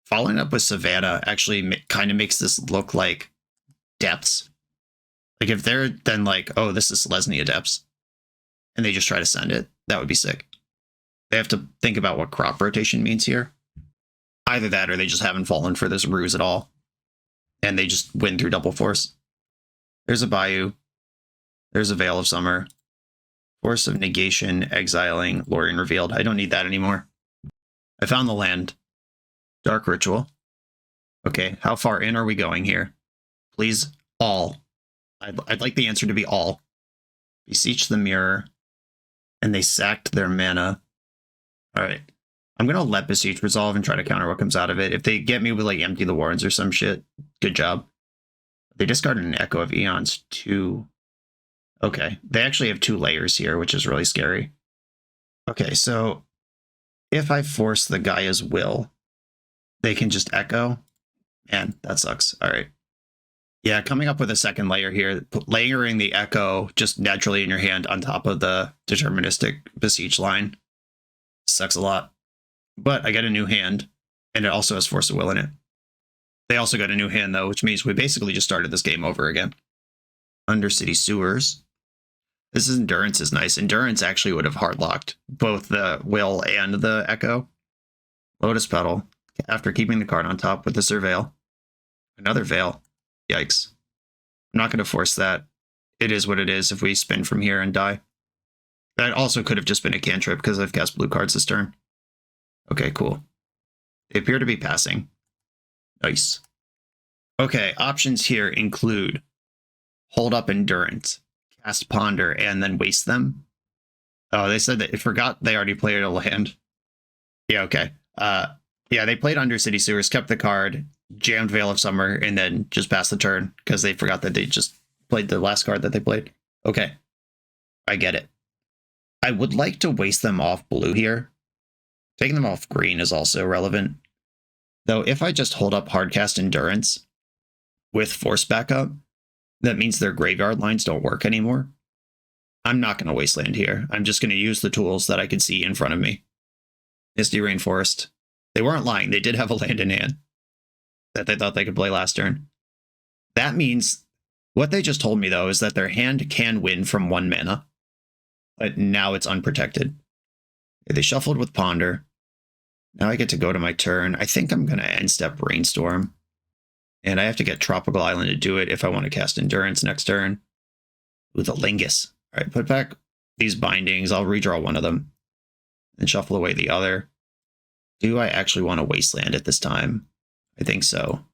Following up with Savannah actually kind of makes this look like depths. Like if they're then like, oh, this is Lesnia depths, and they just try to send it, that would be sick. They have to think about what crop rotation means here. Either that or they just haven't fallen for this ruse at all, and they just win through double force. There's a Bayou. There's a Veil of Summer. Force of Negation, exiling, Lorien Revealed. I don't need that anymore. I found the land. Dark Ritual. Okay, how far in are we going here? Please, all. I'd like the answer to be all. Beseech the Mirror. And they sacked their mana. Alright. I'm going to let Beseech resolve and try to counter what comes out of it. If they get me with like Empty the Warrens or some shit, good job. They discarded an Echo of Eons too. Okay, they actually have 2 layers here, which is really scary. Okay, so if I force the Gaia's Will, they can just Echo. Man, that sucks. All right. Yeah, coming up with a second layer here, layering the Echo just naturally in your hand on top of the deterministic Beseech line sucks a lot. But I get a new hand, and it also has Force of Will in it. They also got a new hand, though, which means we basically just started this game over again. Undercity Sewers. This is Endurance is nice. Endurance actually would have hardlocked both the Will and the Echo. Lotus Petal. After keeping the card on top with the Surveil. Another Veil. Yikes. I'm not going to force that. It is what it is if we spin from here and die. That also could have just been a cantrip because I've cast blue cards this turn. Okay, cool. They appear to be passing. Nice. Okay, options here include hold up Endurance, cast Ponder, and then waste them. Oh, they said that it forgot they already played a land. Yeah, okay. Yeah, they played Undercity Sewers, kept the card, jammed Veil of Summer, and then just passed the turn because they forgot that they just played the last card that they played. Okay, I get it. I would like to waste them off blue here. Taking them off green is also relevant. Though if I just hold up Hardcast Endurance with Force backup, that means their graveyard lines don't work anymore. I'm not going to wasteland here. I'm just going to use the tools that I can see in front of me. Misty Rainforest. They weren't lying. They did have a land in hand that they thought they could play last turn. That means What they just told me, though, is that their hand can win from 1 mana, but now it's unprotected. They shuffled with Ponder. Now I get to go to my turn. I think I'm going to end step Brainstorm. And I have to get Tropical Island to do it if I want to cast Endurance next turn. With Eorlingas. All right, put back these bindings. I'll redraw one of them. And shuffle away the other. Do I actually want to Wasteland at this time? I think so.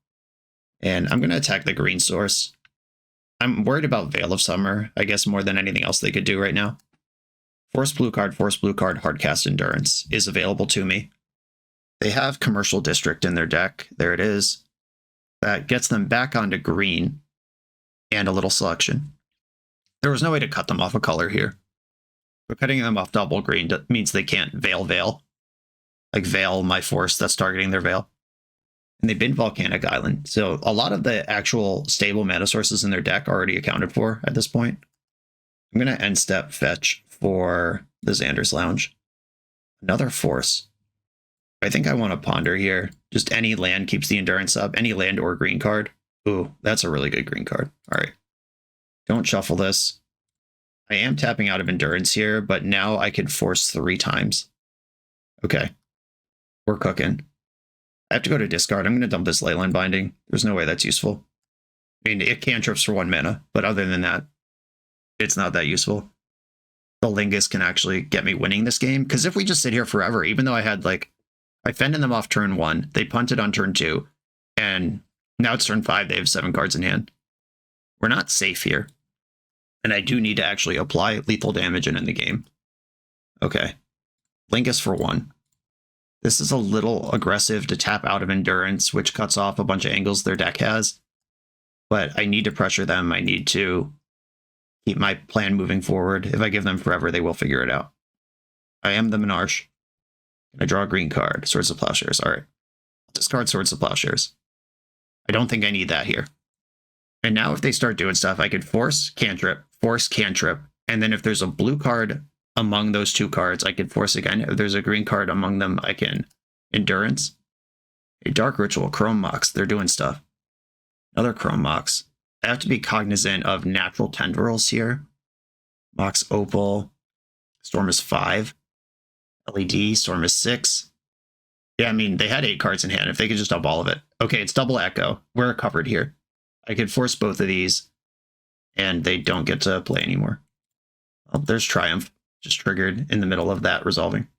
And I'm going to attack the green source. I'm worried about Veil of Summer, I guess, more than anything else they could do right now. Force blue card, Hardcast Endurance is available to me. They have Commercial District in their deck. There it is. That gets them back onto green and a little selection. There was no way to cut them off a color here. But cutting them off double green means they can't Veil. Like Veil my force that's targeting their Veil. And they bin Volcanic Island. So a lot of the actual stable mana sources in their deck are already accounted for at this point. I'm going to end step fetch for the Xander's Lounge. Another force. I think I want to Ponder here. Just any land keeps the endurance up. Any land or green card. Ooh, that's a really good green card. All right. Don't shuffle this. I am tapping out of endurance here, but now I can force 3 times. Okay. We're cooking. I have to go to discard. I'm going to dump this Leyline Binding. There's no way that's useful. I mean, it cantrips for 1 mana, but other than that, it's not that useful. The Lingus can actually get me winning this game, because if we just sit here forever, even though I had, like, I fended them off turn 1, they punted on turn 2, and now it's turn 5, they have 7 cards in hand. We're not safe here. And I do need to actually apply lethal damage and end the game. Okay. Lingus for 1. This is a little aggressive to tap out of endurance, which cuts off a bunch of angles their deck has. But I need to pressure them. I need to keep my plan moving forward. If I give them forever, they will figure it out. I am the Menarche. I draw a green card. Swords of Plowshares. All right. I'll discard Swords of Plowshares. I don't think I need that here. And now if they start doing stuff, I could force cantrip, and then if there's a blue card among those 2 cards, I can force again. If there's a green card among them, I can endurance. A Dark Ritual, Chrome Mox, they're doing stuff. Another Chrome Mox. I have to be cognizant of natural tendrils here. Mox Opal, Storm is 5. LED, Storm is 6. Yeah, I mean, they had 8 cards in hand. If they could just dump all of it. Okay, it's double Echo. We're covered here. I could force both of these, and they don't get to play anymore. Oh, there's Triumph, just triggered in the middle of that resolving.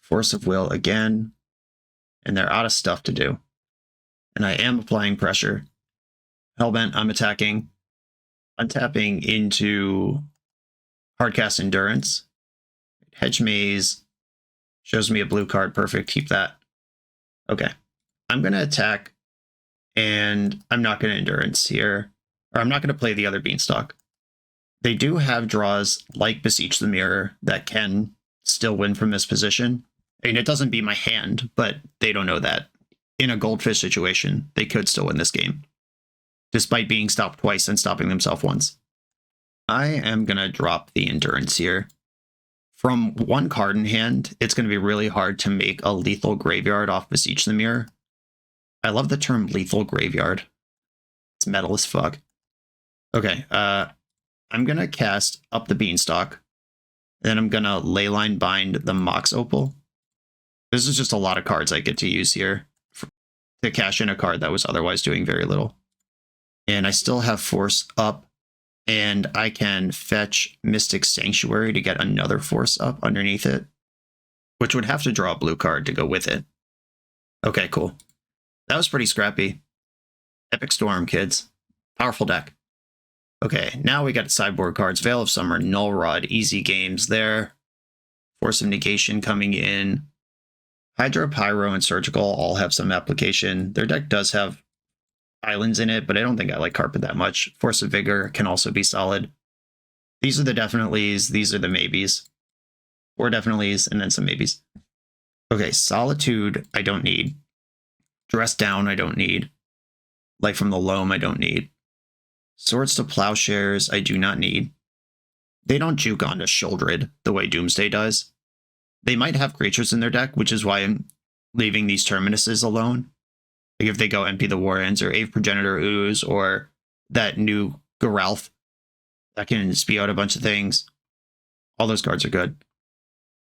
Force of Will again, and they're out of stuff to do. And I am applying pressure. Hellbent, I'm attacking. Untapping into Hardcast Endurance. Hedge Maze shows me a blue card. Perfect, keep that. Okay, I'm going to attack. And I'm not going to endurance here, or I'm not going to play the other Beanstalk. They do have draws like Beseech the Mirror that can still win from this position. I mean, it doesn't beat my hand, but they don't know that. In a Goldfish situation, they could still win this game, despite being stopped twice and stopping themselves once. I am going to drop the endurance here. From 1 card in hand, it's going to be really hard to make a lethal graveyard off Beseech the Mirror. I love the term lethal graveyard. It's metal as fuck. Okay, I'm going to cast up the Beanstalk. Then I'm going to Leyline Bind the Mox Opal. This is just a lot of cards I get to use here to cash in a card that was otherwise doing very little. And I still have Force up, and I can fetch Mystic Sanctuary to get another Force up underneath it, which would have to draw a blue card to go with it. Okay, cool. That was pretty scrappy. Epic Storm, kids. Powerful deck. Okay, now we got sideboard cards. Veil of Summer, Null Rod, easy games there. Force of Negation coming in. Hydro, Pyro, and Surgical all have some application. Their deck does have islands in it, but I don't think I like Carpet that much. Force of Vigor can also be solid. These are the definitelys. These are the maybes. 4 definitelys, and then some maybes. Okay, Solitude, I don't need. Dress Down, I don't need. Light from the Loam, I don't need. Swords to Plowshares, I do not need. They don't juke onto Shouldred the way Doomsday does. They might have creatures in their deck, which is why I'm leaving these Terminuses alone. Like if they go MP the War Ends or Ave Progenitor Ooze or that new Ralph. That can spew out a bunch of things. All those cards are good.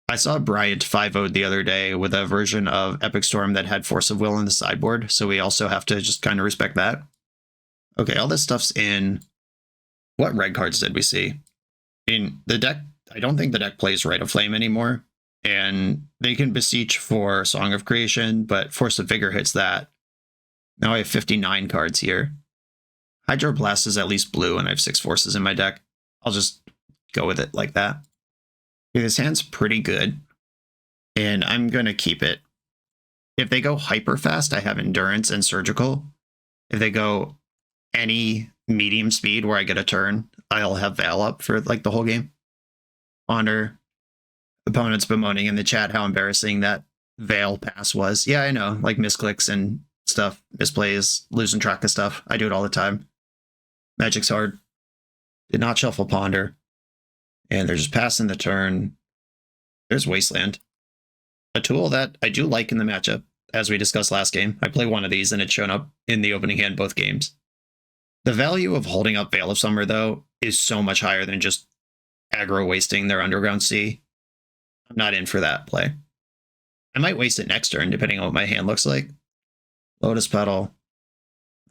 I saw Bryant 5-0'd the other day with a version of Epic Storm that had Force of Will in the sideboard, so we also have to just kind of respect that. Okay, all this stuff's in. What red cards did we see? In the deck, I don't think the deck plays Rite of Flame anymore, and they can beseech for Song of Creation, but Force of Vigor hits that. Now I have 59 cards here. Hydroblast is at least blue, and I have 6 forces in my deck. I'll just go with it like that. Okay, this hand's pretty good, and I'm going to keep it. If they go hyper fast, I have Endurance and Surgical. If they go any medium speed where I get a turn, I'll have Veil up for like the whole game. Honor. Opponents bemoaning in the chat how embarrassing that Veil pass was. Yeah, I know, like misclicks and stuff, misplays, losing track of stuff. I do it all the time. Magic's hard. Did not shuffle Ponder. And they're just passing the turn. There's Wasteland. A tool that I do like in the matchup, as we discussed last game. I play one of these and it's shown up in the opening hand both games. The value of holding up Veil of Summer, though, is so much higher than just aggro wasting their Underground Sea. I'm not in for that play. I might waste it next turn, depending on what my hand looks like. Lotus Petal.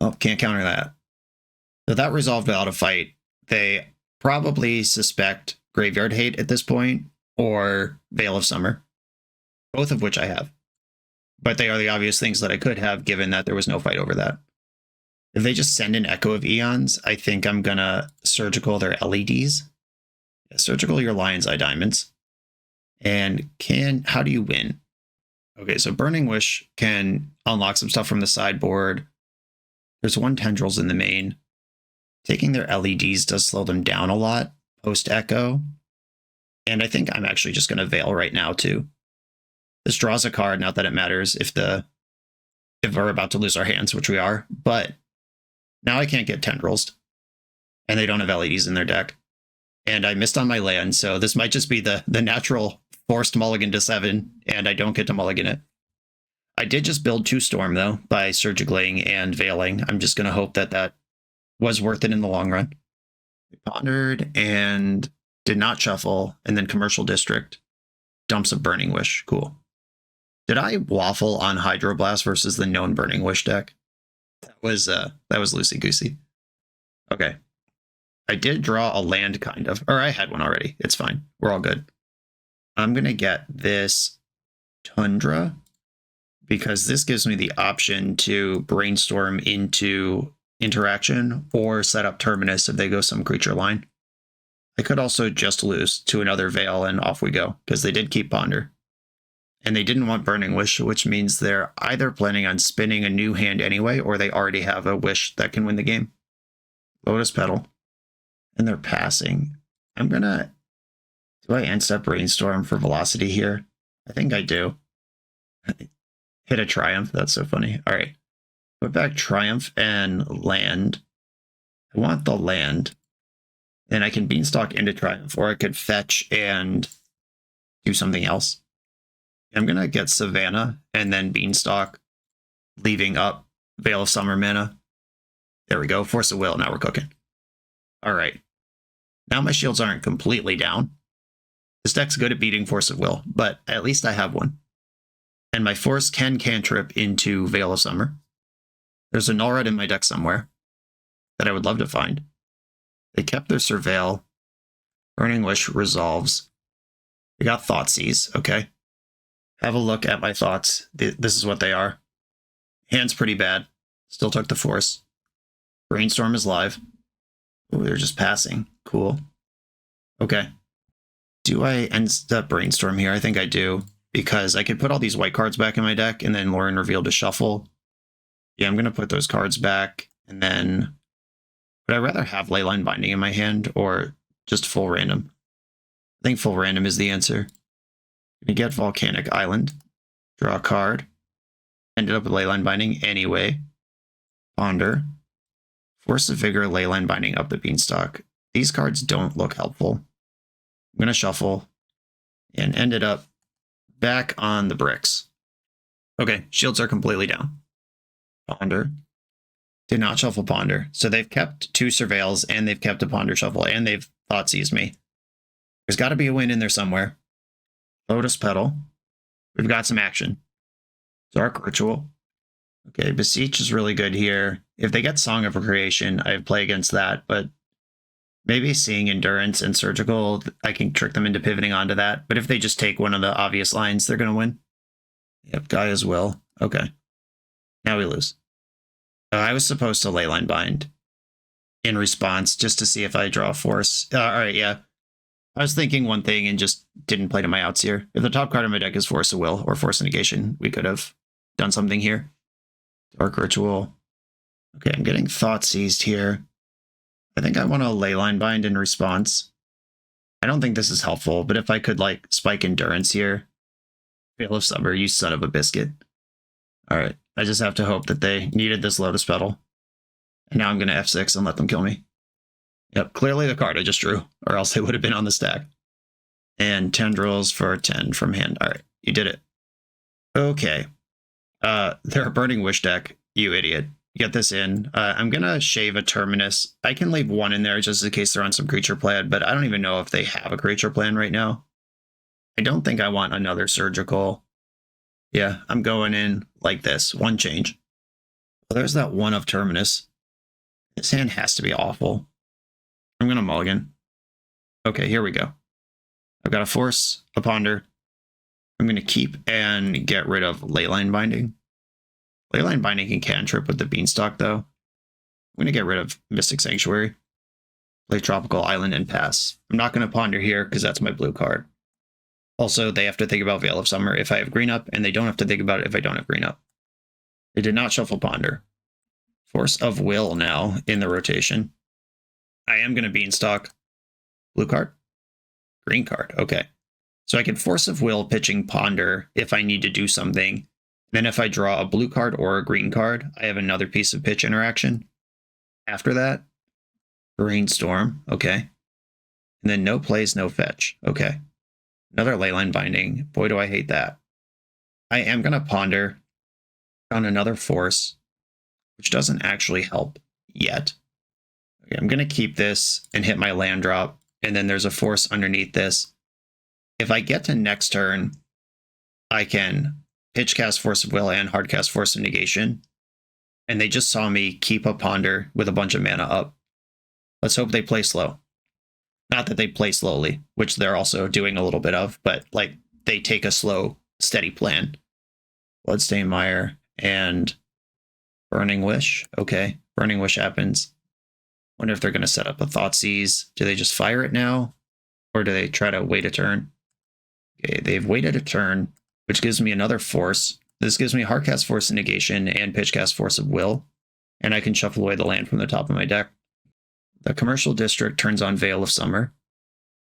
Oh, can't counter that. So that resolved without a fight. They probably suspect Graveyard Hate at this point, or Veil of Summer. Both of which I have. But they are the obvious things that I could have, given that there was no fight over that. If they just send an Echo of Eons, I think I'm gonna Surgical their LEDs. Yeah, Surgical your Lion's Eye Diamonds. And how do you win? Okay, so Burning Wish can unlock some stuff from the sideboard. There's 1 Tendrils in the main. Taking their LEDs does slow them down a lot post-Echo. And I think I'm actually just going to Veil right now, too. This draws a card, not that it matters if we're about to lose our hands, which we are. But now I can't get Tendrils. And they don't have LEDs in their deck. And I missed on my land, so this might just be the natural forced mulligan to 7, and I don't get to mulligan it. I did just build 2 Storm, though, by Surgicaling and Veiling. I'm just going to hope that was worth it in the long run. We pondered and did not shuffle, and then Commercial District dumps a Burning Wish. Cool. Did I waffle on Hydroblast versus the known Burning Wish deck? That was loosey-goosey. Okay. I did draw a land, kind of. Or I had one already. It's fine. We're all good. I'm going to get this Tundra, because this gives me the option to brainstorm into interaction or set up Terminus if they go some creature line. I could also just lose to another Veil and off we go, because they did keep Ponder. And they didn't want Burning Wish, which means they're either planning on spinning a new hand anyway, or they already have a wish that can win the game. Lotus Petal. And they're passing. I'm gonna... Do I end-step Brainstorm for velocity here? I think I do. Hit a Triumph. That's so funny. All right. Put back Triumph and land. I want the land. And I can Beanstalk into Triumph, or I could fetch and do something else. I'm going to get Savannah and then Beanstalk, leaving up Veil of Summer mana. There we go. Force of Will. Now we're cooking. All right. Now my shields aren't completely down. This deck's good at beating Force of Will, but at least I have one. And my Force can cantrip into Veil of Summer. There's a Null Red in my deck somewhere that I would love to find. They kept their Surveil. Burning Wish resolves. We got Thoughtseize, okay. Have a look at my thoughts. This is what they are. Hand's pretty bad. Still took the Force. Brainstorm is live. Oh, they're just passing. Cool. Okay. Do I end up Brainstorm here? I think I do, because I could put all these white cards back in my deck and then Lauren reveal to shuffle. Yeah, I'm going to put those cards back, and then... Would I rather have Leyline Binding in my hand or just full random? I think full random is the answer. Gonna get Volcanic Island. Draw a card. Ended up with Leyline Binding anyway. Ponder. Force of Vigor, Leyline Binding up the Beanstalk. These cards don't look helpful. I'm going to shuffle and ended up back on the bricks. Okay, shields are completely down. Ponder. Did not shuffle Ponder. So they've kept 2 Surveils, and they've kept a Ponder shuffle, and they've Thoughtseize me. There's got to be a win in there somewhere. Lotus Petal. We've got some action. Dark Ritual. Okay, Beseech is really good here. If they get Song of Recreation, I play against that, but maybe seeing Endurance and Surgical, I can trick them into pivoting onto that. But if they just take one of the obvious lines, they're going to win. Yep, Gaia's Will. Okay. Now we lose. I was supposed to Leyline Bind in response just to see if I draw a force. All right, yeah. I was thinking one thing and just didn't play to my outs here. If the top card of my deck is Force of Will or Force of Negation, we could have done something here. Dark Ritual. Okay, I'm getting Thought Seized here. I think I want to Leyline Bind in response. I don't think this is helpful, but if I could like spike Endurance here. Veil of Summer, you son of a biscuit. All right, I just have to hope that they needed this Lotus Petal. And now I'm going to F6 and let them kill me. Yep, clearly the card I just drew, or else they would have been on the stack. And Tendrils for 10 from hand. All right, you did it. Okay. They're a Burning Wish deck, you idiot. Get this in. I'm going to shave a Terminus. I can leave 1 in there just in case they're on some creature plan, but I don't even know if they have a creature plan right now. I don't think I want another Surgical. Yeah, I'm going in like this. 1 change. Well, there's that 1 of Terminus. This hand has to be awful. I'm going to mulligan. Okay, here we go. I've got a Force, a Ponder. I'm going to keep and get rid of Leyline Binding. Leyline Binding can cantrip with the Beanstalk, though. I'm going to get rid of Mystic Sanctuary. Play Tropical Island and pass. I'm not going to Ponder here because that's my blue card. Also, they have to think about Veil of Summer if I have green up, and they don't have to think about it if I don't have green up. They did not shuffle Ponder. Force of Will now in the rotation. I am going to Beanstalk. Blue card? Green card. Okay. So I can Force of Will pitching Ponder if I need to do something. Then if I draw a blue card or a green card, I have another piece of pitch interaction. After that, Brainstorm. Okay. And then no plays, no fetch. Okay. Another Leyline Binding. Boy, do I hate that. I am going to Ponder on another Force, which doesn't actually help yet. Okay, I'm going to keep this and hit my land drop, and then there's a Force underneath this. If I get to next turn, I can pitch cast Force of Will and hard cast Force of Negation, and they just saw me keep a Ponder with a bunch of mana up. Let's hope they play slow. Not that they play slowly, which they're also doing a little bit of, but like they take a slow, steady plan. Bloodstained Mire and Burning Wish. Okay, Burning Wish happens. Wonder if they're going to set up a Thoughtseize. Do they just fire it now? Or do they try to wait a turn? Okay, they've waited a turn, which gives me another Force. This gives me Hardcast Force of Negation and Pitchcast Force of Will. And I can shuffle away the land from the top of my deck. The Commercial District turns on Veil of Summer.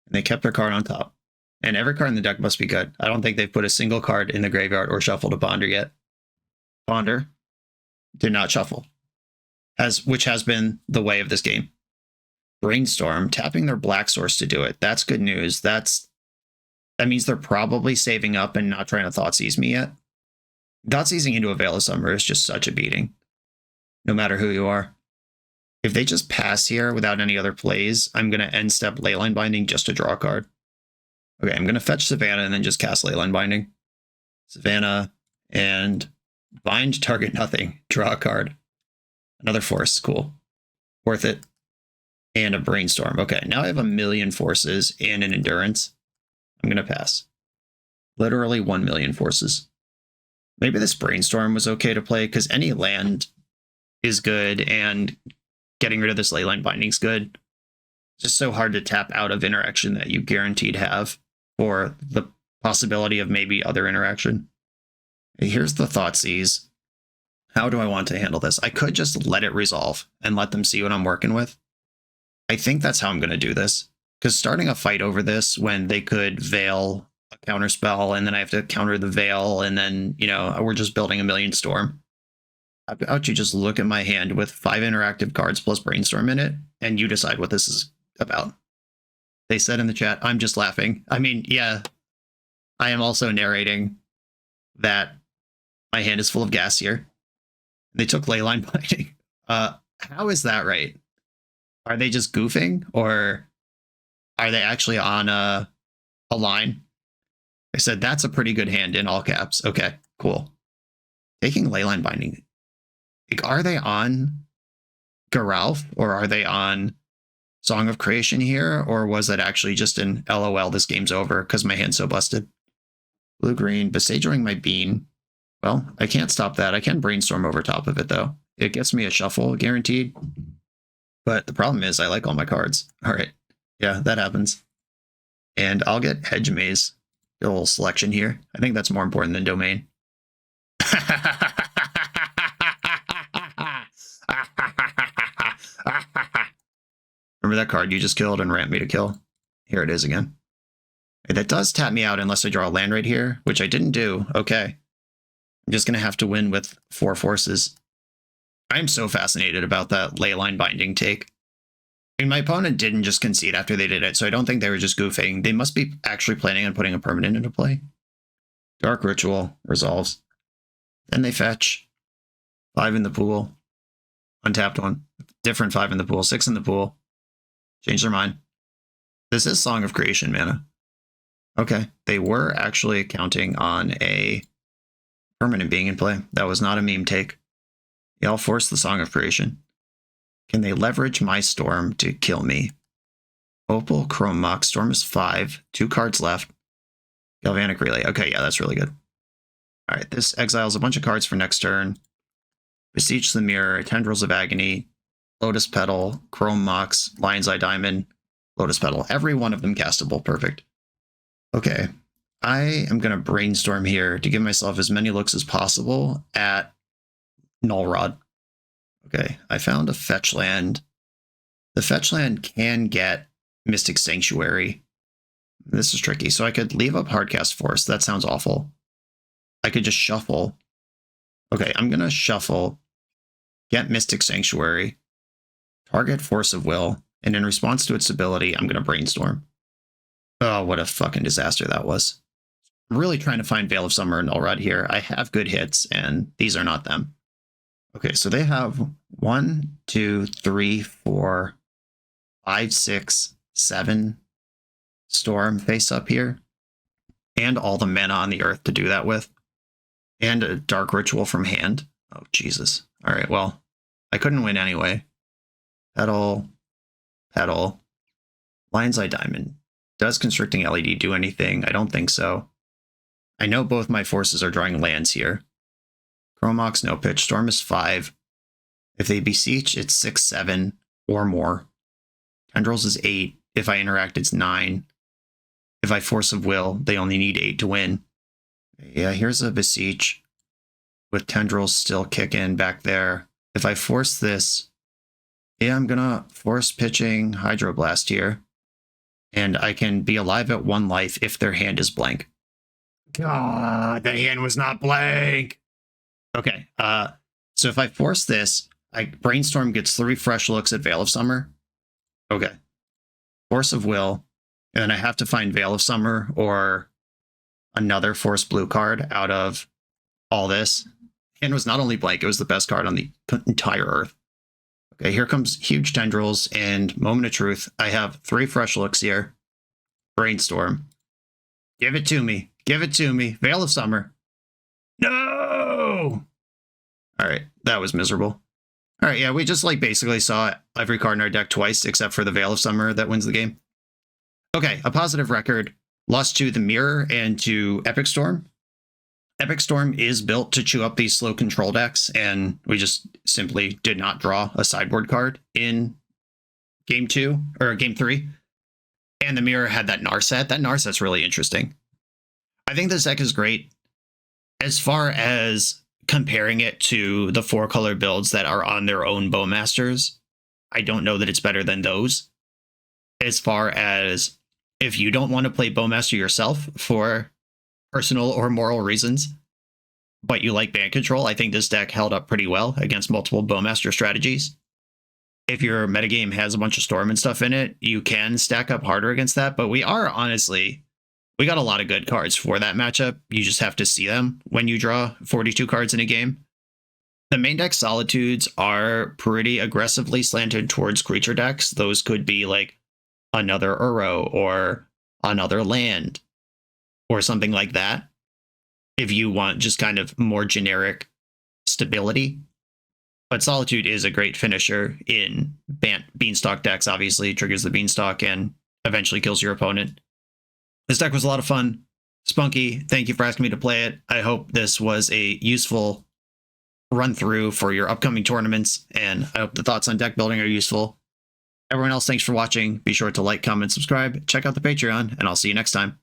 And they kept their card on top. And every card in the deck must be good. I don't think they've put a single card in the graveyard or shuffled a Ponder yet. Ponder did not shuffle, which has been the way of this game. Brainstorm, tapping their black source to do it. That's good news. That means they're probably saving up and not trying to Thoughtseize me yet. Thoughtseizing into a Veil of Summer is just such a beating, no matter who you are. If they just pass here without any other plays, I'm going to end step Leyline Binding just to draw a card. Okay, I'm going to fetch Savannah and then just cast Leyline Binding. Savannah and bind, target nothing, draw a card. Another Force, cool. Worth it. And a Brainstorm. Okay, now I have 1,000,000 forces and an Endurance. I'm going to pass. Literally 1,000,000 forces. Maybe this Brainstorm was okay to play because any land is good and getting rid of this Leyline Binding is good. It's just so hard to tap out of interaction that you guaranteed have for the possibility of maybe other interaction. Here's the Thoughtseize. How do I want to handle this? I could just let it resolve and let them see what I'm working with. I think that's how I'm going to do this. Because starting a fight over this when they could Veil a counterspell and then I have to counter the Veil and then, we're just building 1,000,000 Storm. How about you just look at my hand with 5 interactive cards plus Brainstorm in it and you decide what this is about. They said in the chat, I'm just laughing. I mean, yeah, I am also narrating that my hand is full of gas here. They took Leyline Binding. How is that right? Are they just goofing, or are they actually on a line? I said that's a pretty good hand in all caps. Okay, cool. Taking Leyline Binding. Like, are they on Geralf, or are they on Song of Creation here, or was it actually just an LOL, this game's over because my hand's so busted? Blue-green, besageing my bean. Well, I can't stop that. I can brainstorm over top of it, though. It gets me a shuffle, guaranteed. But the problem is I like all my cards. All right. Yeah, that happens. And I'll get Hedge Maze. A little selection here. I think that's more important than Domain. Remember that card you just killed and ramped me to kill? Here it is again. That does tap me out unless I draw a land right here, which I didn't do. Okay. I'm just going to have to win with 4 forces. I'm so fascinated about that Leyline Binding take. And my opponent didn't just concede after they did it, so I don't think they were just goofing. They must be actually planning on putting a permanent into play. Dark Ritual resolves. Then they fetch. 5 in the pool. Untapped one. Different 5 in the pool. 6 in the pool. Change their mind. This is Song of Creation mana. Okay. They were actually counting on a permanent being in play. That was not a meme take. Y'all force the Song of Creation. Can they leverage my Storm to kill me? Opal, Chrome Mox, Storm is 5. 2 cards left. Galvanic Relay. Okay, yeah, that's really good. All right, this exiles a bunch of cards for next turn. Beseech the Mirror, Tendrils of Agony, Lotus Petal, Chrome Mox, Lion's Eye Diamond, Lotus Petal. Every one of them castable. Perfect. Okay, I am going to brainstorm here to give myself as many looks as possible at Null Rod. Okay, I found a fetch land. The fetch land can get Mystic Sanctuary. This is tricky. So I could leave up Hardcast Force. That sounds awful. I could just shuffle. Okay, I'm going to shuffle, get Mystic Sanctuary, target Force of Will, and in response to its ability, I'm going to brainstorm. Oh, what a fucking disaster that was. I'm really trying to find Veil of Summer and Null Rod here. I have good hits, and these are not them. Okay, so they have 1, 2, 3, 4, 5, 6, 7 Storm face up here, and all the mana on the earth to do that with, and a Dark Ritual from hand. Oh, Jesus. All right, well, I couldn't win anyway. Petal, Petal, Lion's Eye Diamond. Does Constricting LED do anything? I don't think so. I know both my forces are drawing lands here. Chromox, no pitch. Storm is 5. If they beseech, it's 6, 7, or more. Tendrils is 8. If I interact, it's 9. If I Force of Will, they only need 8 to win. Yeah, here's a beseech with Tendrils still kicking back there. If I force this, yeah, I'm gonna force pitching Hydroblast here. And I can be alive at 1 life if their hand is blank. God, the hand was not blank. Okay, so if I force this, Brainstorm gets 3 fresh looks at Veil of Summer. Okay. Force of Will, and then I have to find Veil of Summer or another Force Blue card out of all this. And it was not only blank, it was the best card on the entire Earth. Okay, here comes Huge Tendrils and Moment of Truth. I have 3 fresh looks here. Brainstorm. Give it to me. Give it to me. Veil of Summer. No! All right, that was miserable. All right, yeah, we just basically saw every card in our deck twice except for the Veil of Summer that wins the game. Okay, a positive record. Lost to the Mirror and to Epic Storm. Epic Storm is built to chew up these slow control decks, and we just simply did not draw a sideboard card in game 2 or game 3. And the Mirror had that Narset. That Narset's really interesting. I think this deck is great. As far as comparing it to the 4-color builds that are on their own Bowmasters, I don't know that it's better than those. As far as if you don't want to play Bowmaster yourself for personal or moral reasons, but you like ban control, I think this deck held up pretty well against multiple Bowmaster strategies. If your metagame has a bunch of Storm and stuff in it, you can stack up harder against that, but we got a lot of good cards for that matchup. You just have to see them when you draw 42 cards in a game. The main deck Solitudes are pretty aggressively slanted towards creature decks. Those could be like another Uro or another land or something like that. If you want just kind of more generic stability. But Solitude is a great finisher in Beanstalk decks, obviously. Triggers the Beanstalk and eventually kills your opponent. This deck was a lot of fun. Spunky, thank you for asking me to play it. I hope this was a useful run through for your upcoming tournaments, and I hope the thoughts on deck building are useful. Everyone else, thanks for watching. Be sure to like, comment, subscribe, check out the Patreon, and I'll see you next time.